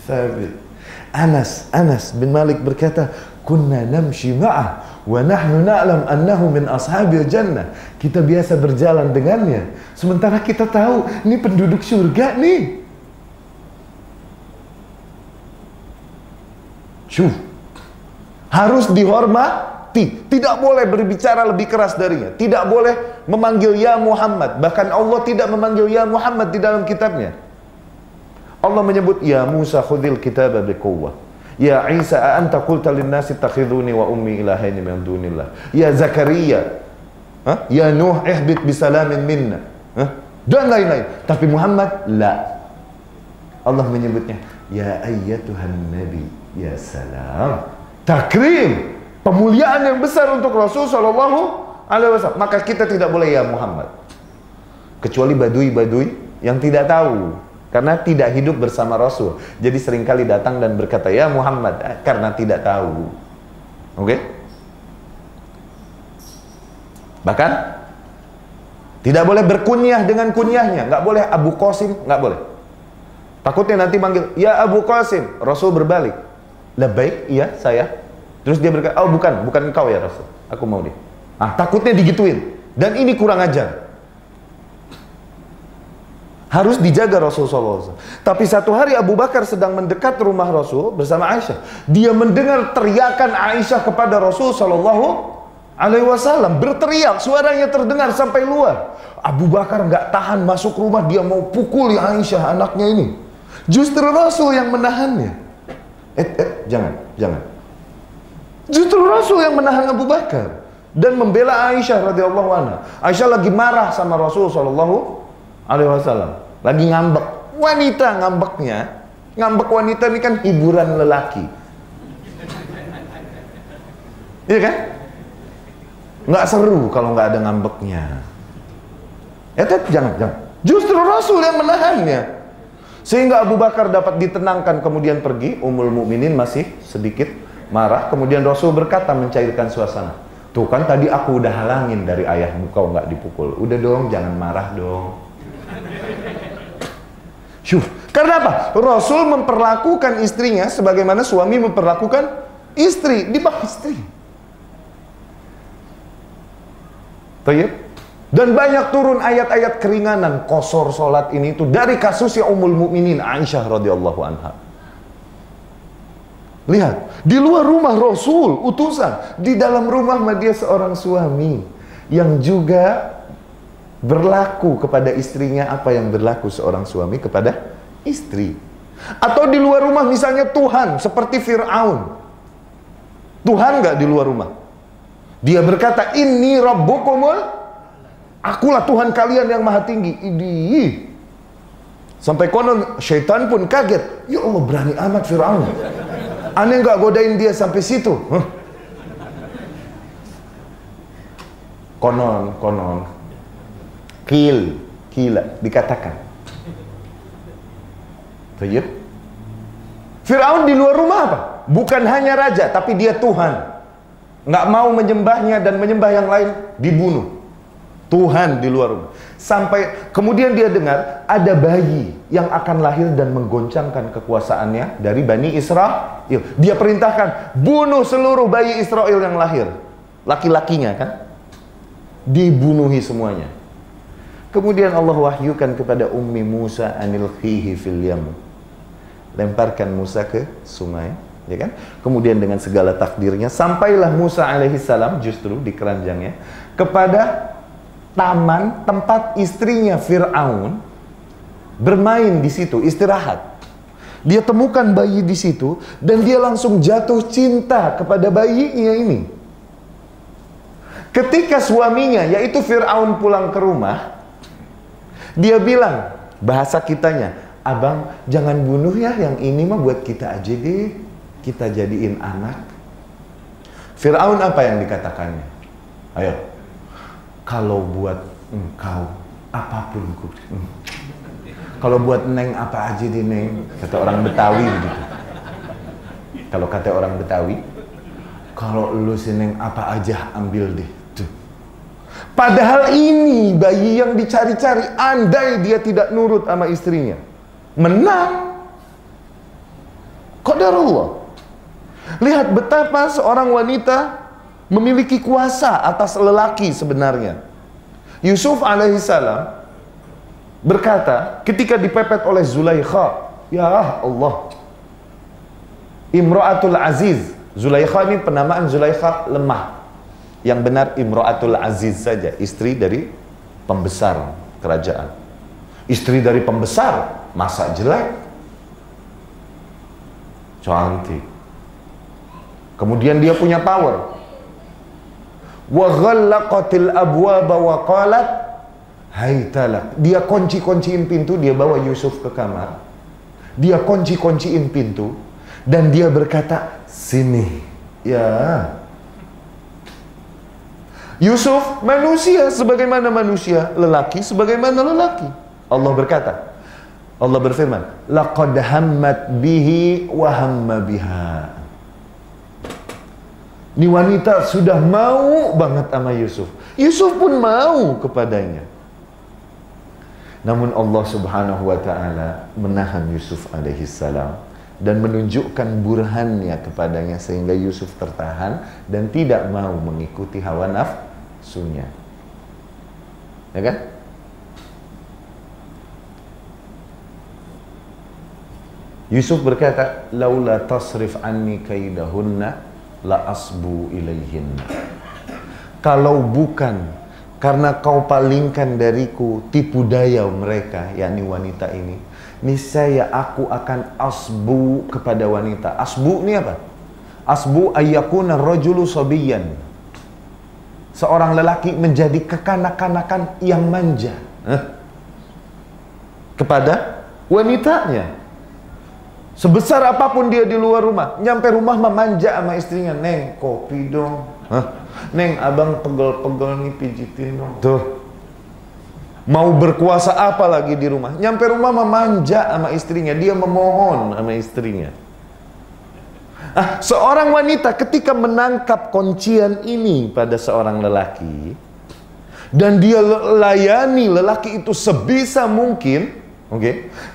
Thabit. Anas bin Malik berkata, "Kunna namshi ma'ah wa nahnu na'lam annahu min ashabil jannah." Kita biasa berjalan dengannya, sementara kita tahu ini penduduk surga nih. Syuh. Harus mati. Tidak boleh berbicara lebih keras darinya. Tidak boleh memanggil ya Muhammad. Bahkan Allah tidak memanggil ya Muhammad di dalam kitabnya. Allah menyebut ya Musa khudhil kitaba biquwwah. Ya Isa anta qulta lin-nasi ittakhiduni wa ummi ilahaini min dunillah. Ya Zakaria, ya Nuh ihbit bisalamin minna. Dan lain-lain. Tapi Muhammad la. Allah menyebutnya ya ayyatuhan nabi, ya salam. Takrim, pemuliaan yang besar untuk Rasul sallallahu alaihi wasallam. Maka kita tidak boleh ya Muhammad. Kecuali badui-badui yang tidak tahu, karena tidak hidup bersama Rasul. Jadi seringkali datang dan berkata ya Muhammad karena tidak tahu. Oke? Bahkan tidak boleh berkunyah dengan kunyahnya. Nggak boleh Abu Qasim, nggak boleh. Takutnya nanti manggil ya Abu Qasim, Rasul berbalik. Labbaik, iya saya. Terus dia berkata, oh bukan engkau ya Rasul, aku mau dia. Takutnya digituin. Dan ini kurang ajar. Harus dijaga Rasulullah SAW. Tapi satu hari Abu Bakar sedang mendekat rumah Rasul bersama Aisyah. Dia mendengar teriakan Aisyah kepada Rasul Sallallahu Alaihi Wasallam, berteriak, suaranya terdengar sampai luar. Abu Bakar nggak tahan masuk rumah, dia mau pukul Aisyah, anaknya ini. Justru Rasul yang menahannya. Jangan. Justru Rasul yang menahan Abu Bakar dan membela Aisyah radhiyallahu anha. Aisyah lagi marah sama Rasul Sallallahu Alaihi Wasallam, lagi ngambek. Wanita ngambeknya, ngambek wanita ini kan hiburan lelaki, iya kan? Nggak seru kalau nggak ada ngambeknya. Jangan. Justru Rasul yang menahannya, sehingga Abu Bakar dapat ditenangkan kemudian pergi. Ummul Mukminin masih sedikit marah. Kemudian Rasul berkata mencairkan suasana. Tuh kan tadi aku udah halangin dari ayahmu, kau nggak dipukul. Udah dong, jangan marah dong. Syuh, karena apa? Rasul memperlakukan istrinya sebagaimana suami memperlakukan istri, di bawah istri. Tayyib. Dan banyak turun ayat-ayat keringanan qasar salat ini itu dari kasusnya Ummul Mukminin Aisyah radhiyallahu anha. Lihat, di luar rumah Rasul utusan, di dalam rumah dia seorang suami yang juga berlaku kepada istrinya apa yang berlaku seorang suami kepada istri. Atau di luar rumah misalnya Tuhan, seperti Fir'aun. Tuhan nggak di luar rumah. Dia berkata, inni rabbukumul, akulah Tuhan kalian yang maha tinggi. Idih. Sampai konon syaitan pun kaget. Ya Allah, berani amat Fir'aun. Aneh nggak godain dia sampai situ. Konon. Gila dikatakan. Tayyib. Fir'aun di luar rumah apa? Bukan hanya raja, tapi dia Tuhan. Nggak mau menyembahnya dan menyembah yang lain, dibunuh. Tuhan di luar rumah. Sampai kemudian dia dengar ada bayi yang akan lahir dan menggoncangkan kekuasaannya dari Bani Israel. Dia perintahkan, bunuh seluruh bayi Israel yang lahir. Laki-lakinya kan? Dibunuhi semuanya. Kemudian Allah wahyukan kepada Ummi Musa anilqihi fil yam. Lemparkan Musa ke sungai, ya kan? Kemudian dengan segala takdirnya sampailah Musa alaihissalam justru di keranjangnya kepada taman tempat istrinya Fir'aun bermain di situ, istirahat. Dia temukan bayi di situ dan dia langsung jatuh cinta kepada bayinya ini. Ketika suaminya yaitu Fir'aun pulang ke rumah, dia bilang, bahasa kitanya, abang jangan bunuh ya, yang ini mah buat kita aja deh, kita jadiin anak. Fir'aun apa yang dikatakannya? Ayo, kalau buat engkau apapun kalau buat neng apa aja deh neng, kata orang Betawi begitu. Kalau kata orang Betawi, kalau lu si neng apa aja ambil deh. Padahal ini bayi yang dicari-cari, andai dia tidak nurut sama istrinya, menang. Qadarullah. Lihat betapa seorang wanita memiliki kuasa atas lelaki sebenarnya. Yusuf alaihissalam berkata ketika dipepet oleh Zulaikha, ya Allah, Imra'atul Aziz. Zulaikha ini penamaan Zulaikha lemah. Yang benar Imro'atul Aziz saja, istri dari pembesar kerajaan. Istri dari pembesar, masa jelek? Cantik. Kemudian dia punya power. Wa ghallaqatil abwaba wa qalat haytalak. Dia kunci-kunciin pintu, dia bawa Yusuf ke kamar. Dia kunci-kunciin pintu dan dia berkata, "Sini." Ya. Yusuf manusia sebagaimana manusia, lelaki sebagaimana lelaki. Allah berkata, Allah berfirman, "Laqad hammat bihi wa hamma biha." Ini wanita sudah mau banget sama Yusuf. Yusuf pun mau kepadanya. Namun Allah Subhanahu wa taala menahan Yusuf alaihi salam dan menunjukkan burhannya kepadanya sehingga Yusuf tertahan dan tidak mau mengikuti hawa nafsunya. Ya kan? Yusuf berkata, "Laula tasrif anni kaidahunna la asbu ilaihinna." Kalau bukan karena kau palingkan dariku tipu daya mereka, yakni wanita ini, niscaya aku akan asbu kepada wanita. Asbu ini apa? Asbu ayyakuna rajulu sabiyan. Seorang lelaki menjadi kekanak-kanakan yang manja kepada wanitanya. Sebesar apapun dia di luar rumah, nyampe rumah memanja sama istrinya. "Neng, kopi dong." "Neng, abang pegel-pegel nih, pijitin dong." Tuh. Mau berkuasa apa lagi di rumah? Nyampe rumah memanja sama istrinya, dia memohon sama istrinya. Seorang wanita ketika menangkap kuncian ini pada seorang lelaki dan dia layani lelaki itu sebisa mungkin,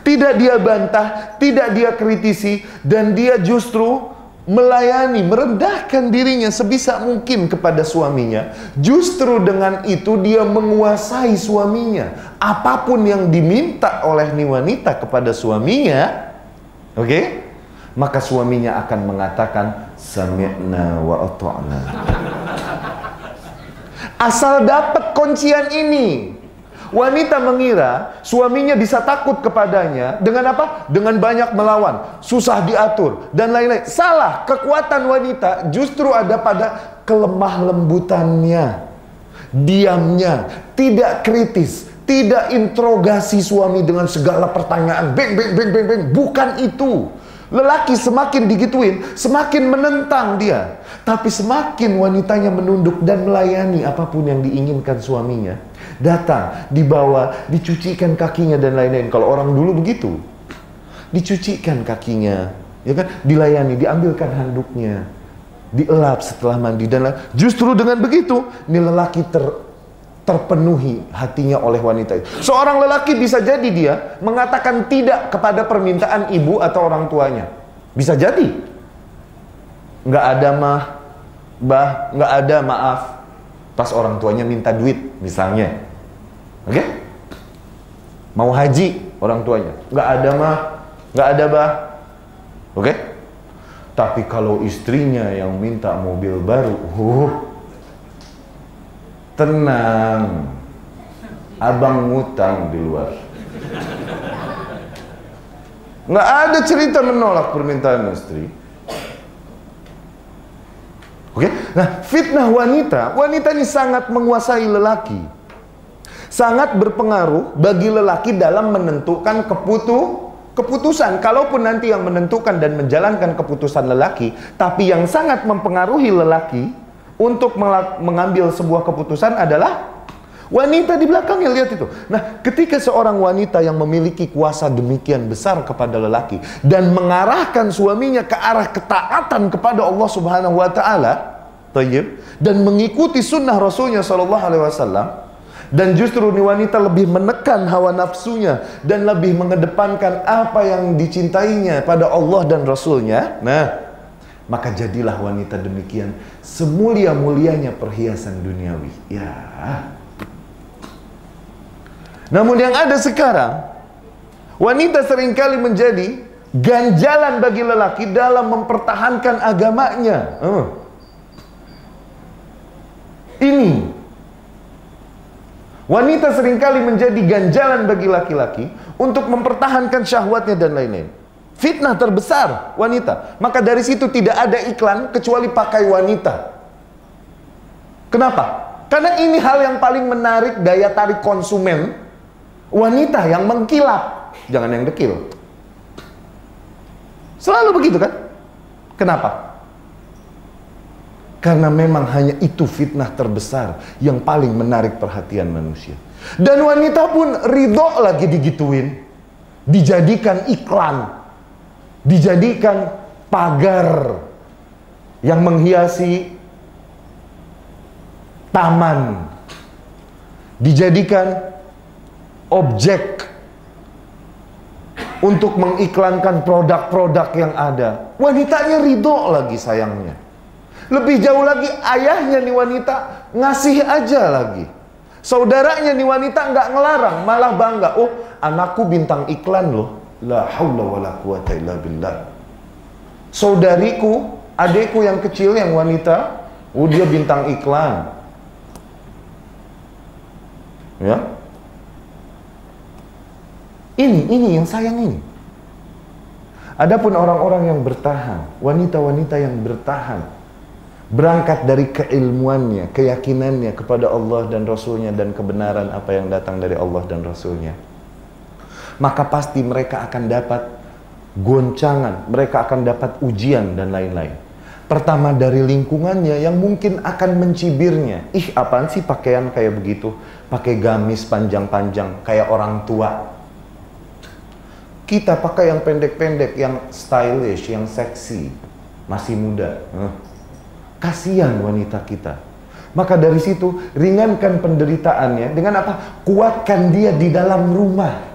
tidak dia bantah, tidak dia kritisi, dan dia justru melayani, merendahkan dirinya sebisa mungkin kepada suaminya. Justru dengan itu dia menguasai suaminya. Apapun yang diminta oleh nih wanita kepada suaminya, maka suaminya akan mengatakan sami'na wa ata'na. Asal dapat kuncian ini, wanita mengira suaminya bisa takut kepadanya dengan apa? Dengan banyak melawan, susah diatur, dan lain-lain. Salah, kekuatan wanita justru ada pada kelemah lembutannya, diamnya, tidak kritis, tidak interogasi suami dengan segala pertanyaan, beng, beng, beng, beng, beng. Bukan itu. Lelaki semakin digituin, semakin menentang dia. Tapi semakin wanitanya menunduk dan melayani apapun yang diinginkan suaminya. Datang, dibawa, dicucikan kakinya dan lain-lain. Kalau orang dulu begitu, dicucikan kakinya, ya kan? Dilayani, diambilkan handuknya, dielap setelah mandi dan lain. Justru dengan begitu, ini lelaki terpenuhi hatinya oleh wanita itu. Seorang lelaki bisa jadi dia mengatakan tidak kepada permintaan ibu atau orang tuanya. Bisa jadi. Nggak ada nggak ada maaf pas orang tuanya minta duit misalnya. Mau haji orang tuanya, nggak ada nggak ada Tapi kalau istrinya yang minta mobil baru, tenang, abang ngutang di luar. Nggak ada cerita menolak permintaan istri. Nah, fitnah wanita ini sangat menguasai lelaki, sangat berpengaruh bagi lelaki dalam menentukan keputusan. Kalaupun nanti yang menentukan dan menjalankan keputusan lelaki, tapi yang sangat mempengaruhi lelaki untuk mengambil sebuah keputusan adalah wanita di belakangnya. Lihat itu. Nah, ketika seorang wanita yang memiliki kuasa demikian besar kepada lelaki dan mengarahkan suaminya ke arah ketaatan kepada Allah Subhanahu wa taala, dan mengikuti sunnah Rasulnya Shallallahu Alaihi Wasallam, dan justru ini wanita lebih menekan hawa nafsunya dan lebih mengedepankan apa yang dicintainya pada Allah dan Rasulnya. Nah, maka jadilah wanita demikian semulia-mulianya perhiasan duniawi. Ya. Namun yang ada sekarang, wanita seringkali menjadi ganjalan bagi lelaki dalam mempertahankan agamanya. Ini wanita seringkali menjadi ganjalan bagi laki-laki untuk mempertahankan syahwatnya dan lain-lain. Fitnah terbesar wanita. Maka dari situ tidak ada iklan kecuali pakai wanita. Kenapa? Karena ini hal yang paling menarik daya tarik konsumen. Wanita yang mengkilap, jangan yang dekil. Selalu begitu kan? Kenapa? Karena memang hanya itu fitnah terbesar yang paling menarik perhatian manusia. Dan wanita pun ridho lagi digituin. Dijadikan iklan. Dijadikan pagar yang menghiasi taman. Dijadikan objek untuk mengiklankan produk-produk yang ada. Wanitanya ridho lagi sayangnya. Lebih jauh lagi, ayahnya nih wanita ngasih aja lagi. Saudaranya nih wanita nggak ngelarang, malah bangga. Oh, anakku bintang iklan loh. La haula wala quwata illa billah. Saudariku, adekku yang kecil yang wanita, oh dia bintang iklan. Ya. Ini yang sayang ini. Adapun orang-orang yang bertahan, wanita-wanita yang bertahan, berangkat dari keilmuannya, keyakinannya kepada Allah dan Rasulnya dan kebenaran apa yang datang dari Allah dan Rasulnya, maka pasti mereka akan dapat goncangan, mereka akan dapat ujian dan lain-lain. Pertama dari lingkungannya yang mungkin akan mencibirnya. Ih, apaan sih pakaian kayak begitu? Pakai gamis panjang-panjang kayak orang tua. Kita pakai yang pendek-pendek, yang stylish, yang seksi, masih muda. Kasihan wanita kita. Maka dari situ ringankan penderitaannya dengan apa? Kuatkan dia di dalam rumah.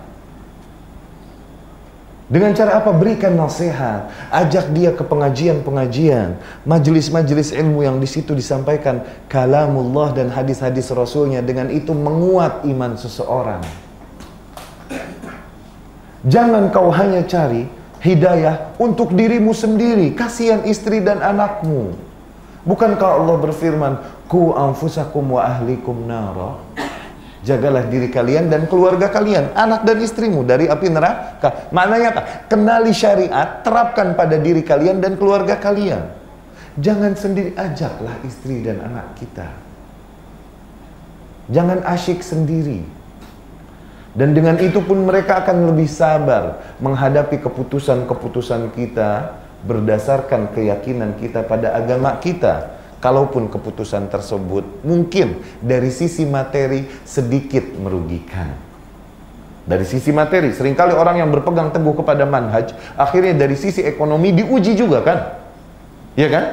Dengan cara apa? Berikan nasihat, ajak dia ke pengajian-pengajian, majelis-majelis ilmu yang di situ disampaikan kalamullah dan hadis-hadis Rasulnya. Dengan itu menguat iman seseorang. Jangan kau hanya cari hidayah untuk dirimu sendiri. Kasihan istri dan anakmu. Bukankah Allah berfirman, Ku anfusakum wa ahlikum nara. Jagalah diri kalian dan keluarga kalian, anak dan istrimu dari api neraka. Maknanya apa? Kenali syariat, terapkan pada diri kalian dan keluarga kalian. Jangan sendiri, ajaklah istri dan anak kita. Jangan asyik sendiri. Dan dengan itu pun mereka akan lebih sabar menghadapi keputusan-keputusan kita berdasarkan keyakinan kita pada agama kita. Kalaupun keputusan tersebut mungkin dari sisi materi sedikit merugikan. Dari sisi materi, seringkali orang yang berpegang teguh kepada manhaj, akhirnya dari sisi ekonomi diuji juga kan? Iya kan?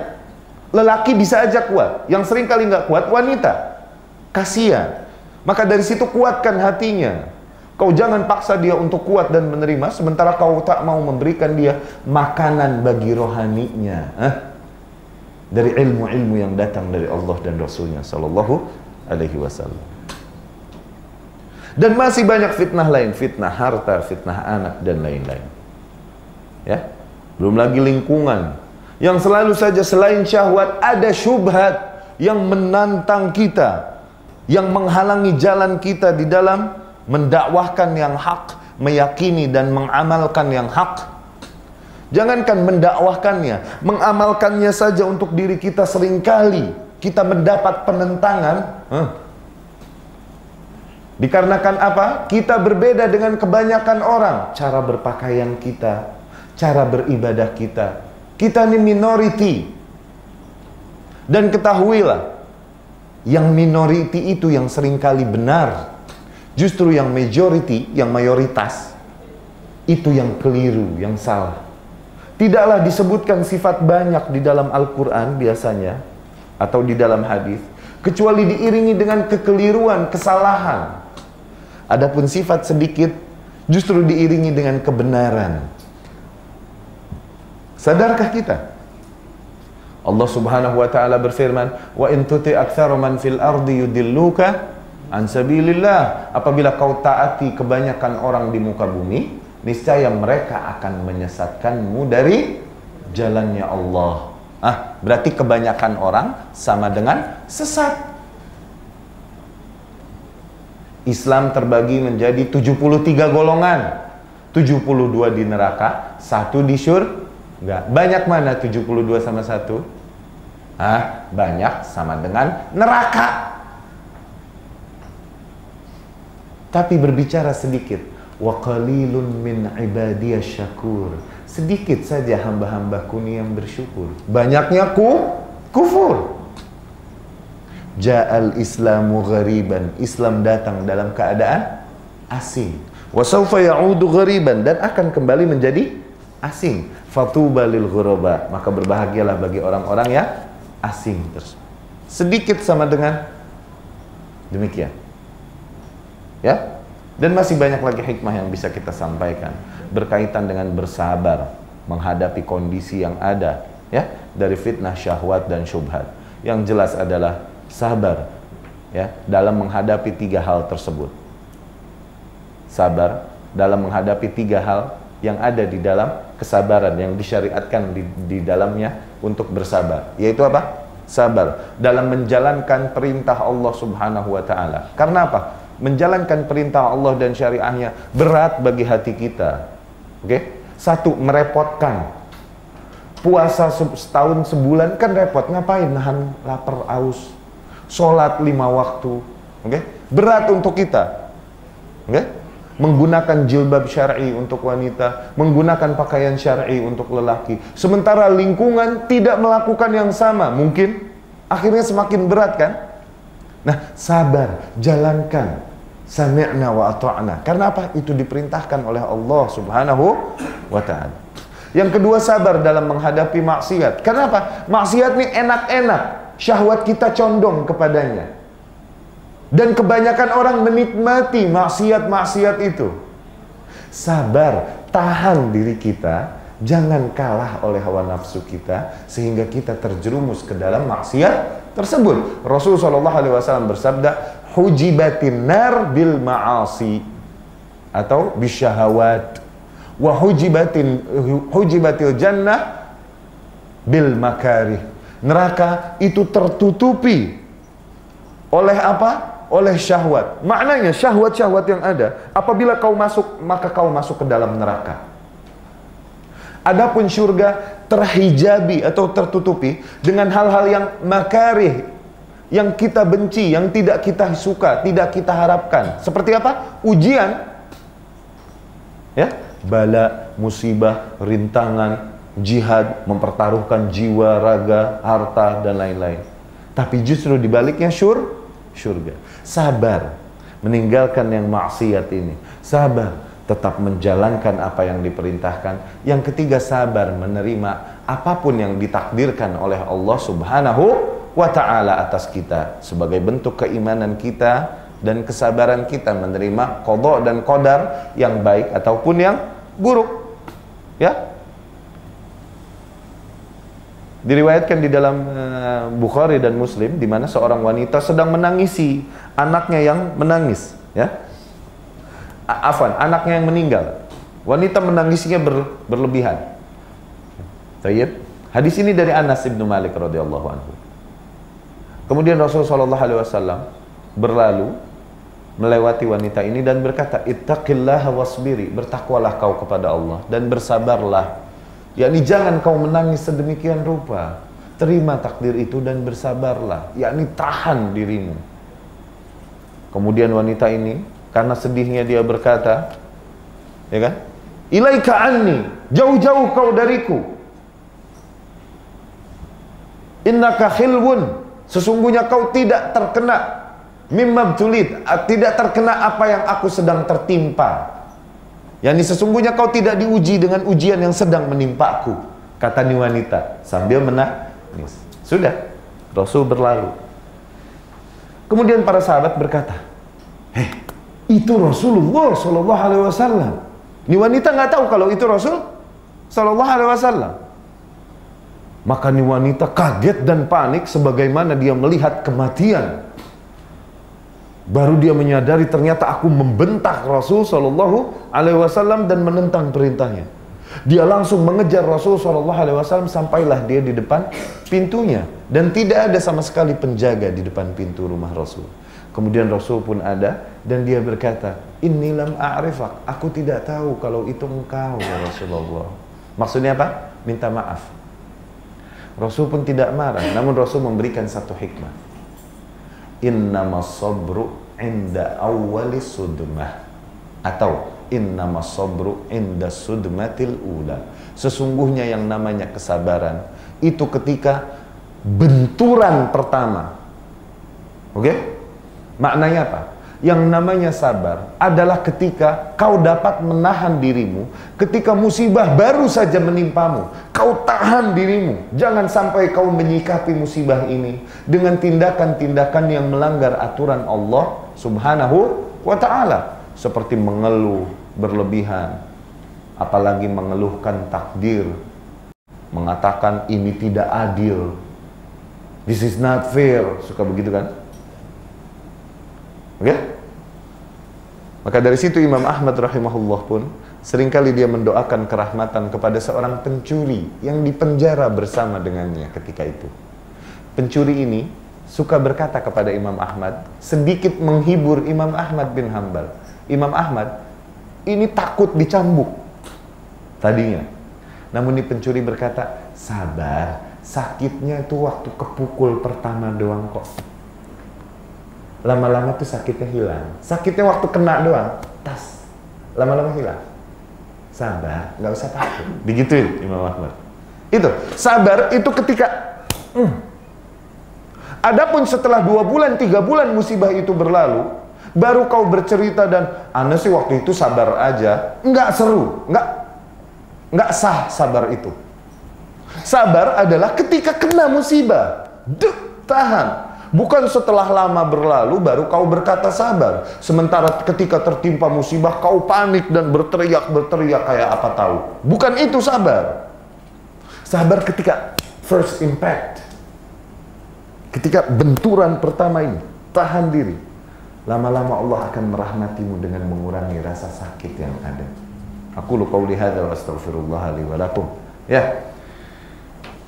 Lelaki bisa aja kuat, yang seringkali nggak kuat wanita. Kasihan. Maka dari situ kuatkan hatinya. Kau jangan paksa dia untuk kuat dan menerima, sementara kau tak mau memberikan dia makanan bagi rohaninya. Dari ilmu-ilmu yang datang dari Allah dan Rasulnya Sallallahu Alaihi Wasallam. Dan masih banyak fitnah lain, fitnah harta, fitnah anak dan lain-lain. Ya, belum lagi lingkungan yang selalu saja selain syahwat ada syubhat yang menantang kita, yang menghalangi jalan kita di dalam mendakwahkan yang hak, meyakini dan mengamalkan yang hak. Jangankan mendakwahkannya, mengamalkannya saja untuk diri kita seringkali kita mendapat penentangan. Dikarenakan apa? Kita berbeda dengan kebanyakan orang. Cara berpakaian kita, cara beribadah kita. Kita ini minority. Dan ketahuilah, yang minority itu yang seringkali benar. Justru yang majority, yang mayoritas, itu yang keliru, yang salah. Tidaklah disebutkan sifat banyak di dalam Al-Quran biasanya, atau di dalam hadis, kecuali diiringi dengan kekeliruan, kesalahan. Adapun sifat sedikit, justru diiringi dengan kebenaran. Sadarkah kita? Allah Subhanahu wa Ta'ala berfirman, "Wa in tuti aktsara man fil ardi yudilluka an sabilillah." Apabila kau taati kebanyakan orang di muka bumi, niscaya mereka akan menyesatkanmu dari jalannya Allah. Berarti kebanyakan orang sama dengan sesat. Islam terbagi menjadi 73 golongan. 72 di neraka, 1 di surga. Banyak mana 72 sama 1? Banyak sama dengan neraka. Tapi berbicara sedikit, wa qalilun min ibadiyasy syakur. Sedikit saja hamba-hambaku ini yang bersyukur. Banyaknya kufur. Ja'al islamu ghariban. Islam datang dalam keadaan asing. Wa sawfa ya'udu ghariban, dan akan kembali menjadi asing. Fatuba lil ghuraba, maka berbahagialah bagi orang-orang yang asing tersebut. Sedikit sama dengan demikian. Ya? Dan masih banyak lagi hikmah yang bisa kita sampaikan berkaitan dengan bersabar menghadapi kondisi yang ada, ya, dari fitnah syahwat dan syubhat. Yang jelas adalah sabar, ya, dalam menghadapi 3 hal tersebut. Sabar dalam menghadapi 3 hal yang ada di dalam kesabaran yang disyariatkan di dalamnya untuk bersabar, yaitu apa? Sabar dalam menjalankan perintah Allah Subhanahu wa ta'ala. Karena apa? Menjalankan perintah Allah dan syariahnya berat bagi hati kita. Oke? 1, merepotkan. Puasa setahun sebulan kan repot. Ngapain nahan lapar, aus? Sholat 5 waktu. Oke? Berat untuk kita. Oke? Menggunakan jilbab syar'i untuk wanita, menggunakan pakaian syar'i untuk lelaki. Sementara lingkungan tidak melakukan yang sama. Mungkin akhirnya semakin berat kan? Nah, sabar, jalankan. Sami'na wa ata'na. Karena apa? Itu diperintahkan oleh Allah Subhanahu wa ta'ala. Yang kedua, sabar dalam menghadapi maksiat. Karena apa? Maksiat ini enak-enak. Syahwat kita condong kepadanya. Dan kebanyakan orang menikmati maksiat-maksiat itu. Sabar, tahan diri kita. Jangan kalah oleh hawa nafsu kita sehingga kita terjerumus ke dalam maksiat tersebut. Rasulullah SAW bersabda, hujibatin nar bil ma'asi atau bisyahawat, wa hujibatil jannah bil makarih. Neraka itu tertutupi oleh apa? Oleh syahwat. Maknanya syahwat-syahwat yang ada, apabila kau masuk, maka kau masuk ke dalam neraka. Adapun surga terhijabi atau tertutupi dengan hal-hal yang makarih, yang kita benci, yang tidak kita suka, tidak kita harapkan. Seperti apa? Ujian, ya, bala, musibah, rintangan, jihad, mempertaruhkan jiwa, raga, harta, dan lain-lain. Tapi justru dibaliknya surga. Sabar meninggalkan yang maksiat ini. Sabar tetap menjalankan apa yang diperintahkan. Yang ketiga, sabar menerima apapun yang ditakdirkan oleh Allah Subhanahu wa ta'ala atas kita sebagai bentuk keimanan kita dan kesabaran kita menerima qada dan qadar yang baik ataupun yang buruk. Ya. Diriwayatkan di dalam Bukhari dan Muslim di mana seorang wanita sedang menangisi anaknya yang menangis, ya. Anaknya yang meninggal. Wanita menangisinya berlebihan. Tayyib. Hadis ini dari Anas bin Malik radhiyallahu anhu. Kemudian Rasulullah SAW berlalu melewati wanita ini dan berkata, ittaqillaha wasbiri, bertakwalah kau kepada Allah dan bersabarlah. Yakni jangan kau menangis sedemikian rupa. Terima takdir itu dan bersabarlah. Yakni tahan dirimu. Kemudian wanita ini karena sedihnya dia berkata, ya kan? Ilaika anni, jauh-jauh kau dariku. Innaka khilwun, sesungguhnya kau tidak terkena mimma btulit, tidak terkena apa yang aku sedang tertimpa. Yani sesungguhnya kau tidak diuji dengan ujian yang sedang menimpaku, kata ni wanita sambil menangis. Sudah, Rasul berlalu. Kemudian para sahabat berkata, itu Rasulullah Sallallahu Alaihi Wasallam. Ini wanita nggak tahu kalau itu Rasul Sallallahu Alaihi Wasallam. Maka ini wanita kaget dan panik sebagaimana dia melihat kematian. Baru dia menyadari ternyata aku membentak Rasul Sallallahu Alaihi Wasallam dan menentang perintahnya. Dia langsung mengejar Rasul SAW sampailah dia di depan pintunya. Dan tidak ada sama sekali penjaga di depan pintu rumah Rasul. Kemudian Rasul pun ada dan dia berkata, "Inni lam a'rifak." Aku tidak tahu kalau itu engkau ya Rasulullah. Maksudnya apa? Minta maaf. Rasul pun tidak marah, namun Rasul memberikan satu hikmah. Innamas sabru inda awwali sudmah, atau innamas sabru inda sudmatil ula. Sesungguhnya yang namanya kesabaran itu ketika benturan pertama. Oke? Maknanya apa? Yang namanya sabar adalah ketika kau dapat menahan dirimu ketika musibah baru saja menimpamu. Kau tahan dirimu. Jangan sampai kau menyikapi musibah ini dengan tindakan-tindakan yang melanggar aturan Allah Subhanahu wa ta'ala. Seperti mengeluh berlebihan, apalagi mengeluhkan takdir, mengatakan ini tidak adil, this is not fair, suka begitu kan? Oke? Maka dari situ Imam Ahmad rahimahullah pun seringkali dia mendoakan kerahmatan kepada seorang pencuri yang dipenjara bersama dengannya ketika itu. Pencuri ini suka berkata kepada Imam Ahmad, sedikit menghibur Imam Ahmad bin Hanbal. Imam Ahmad ini takut dicambuk tadinya. Namun ini pencuri berkata, sabar, sakitnya itu waktu kepukul pertama doang kok. Lama-lama tuh sakitnya hilang. Sakitnya waktu kena doang, tas. Lama-lama hilang. Sabar, nggak usah takut. Digituin Imam Ahmad. Itu, sabar itu ketika Adapun setelah 2 bulan, 3 bulan musibah itu berlalu, baru kau bercerita dan ana sih waktu itu sabar aja, nggak seru, nggak sah sabar itu. Sabar adalah ketika kena musibah, tahan. Bukan setelah lama berlalu baru kau berkata sabar. Sementara ketika tertimpa musibah kau panik dan berteriak kayak apa tahu. Bukan itu sabar. Sabar ketika first impact. Ketika benturan pertama ini, tahan diri. Lama-lama Allah akan merahmatimu dengan mengurangi rasa sakit yang ada. Aku qauli hadza wa astaghfirullah li wa lakum. Ya.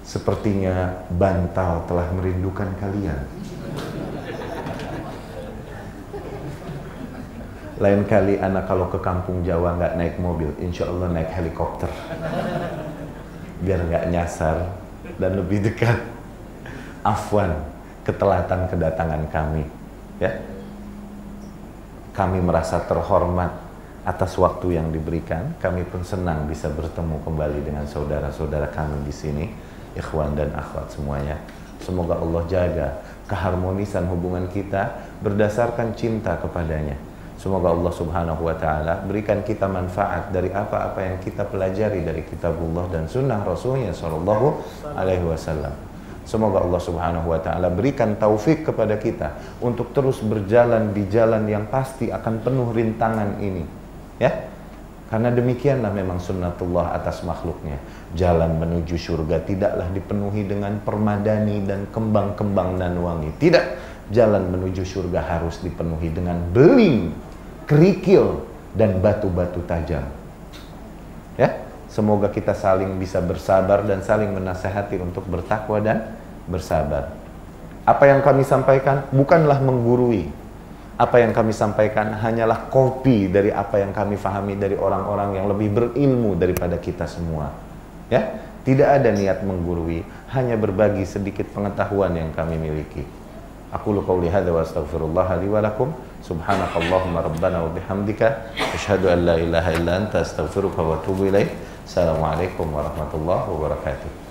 Sepertinya bantal telah merindukan kalian. Lain kali anak kalau ke kampung Jawa nggak naik mobil, insya Allah naik helikopter. Biar nggak nyasar dan lebih dekat. Afwan, ketelatan kedatangan kami. Ya, kami merasa terhormat atas waktu yang diberikan. Kami pun senang bisa bertemu kembali dengan saudara-saudara kami di sini. Ikhwan dan akhwat semuanya. Semoga Allah jaga keharmonisan hubungan kita berdasarkan cinta kepadanya. Semoga Allah Subhanahu wa ta'ala berikan kita manfaat dari apa-apa yang kita pelajari dari kitabullah dan sunnah Rasulnya Sallallahu Alaihi Wasallam. Semoga Allah Subhanahu wa ta'ala berikan taufik kepada kita untuk terus berjalan di jalan yang pasti akan penuh rintangan ini. Ya, karena demikianlah memang sunnatullah atas makhluknya. Jalan menuju surga tidaklah dipenuhi dengan permadani dan kembang-kembang nan wangi. Tidak, jalan menuju surga harus dipenuhi dengan beling, kerikil, dan batu-batu tajam. Ya, semoga kita saling bisa bersabar dan saling menasehati untuk bertakwa dan bersabar. Apa yang kami sampaikan bukanlah menggurui. Apa yang kami sampaikan hanyalah kopi dari apa yang kami fahami dari orang-orang yang lebih berilmu daripada kita semua. Ya, tidak ada niat menggurui, hanya berbagi sedikit pengetahuan yang kami miliki. Aku qauli hadza wa astaghfirullah li wa lakum. Subhanakallahumma rabbana wa bihamdika asyhadu an la ilaha illa anta astaghfiruka wa atubu ilaik. Assalamualaikum warahmatullahi wabarakatuh.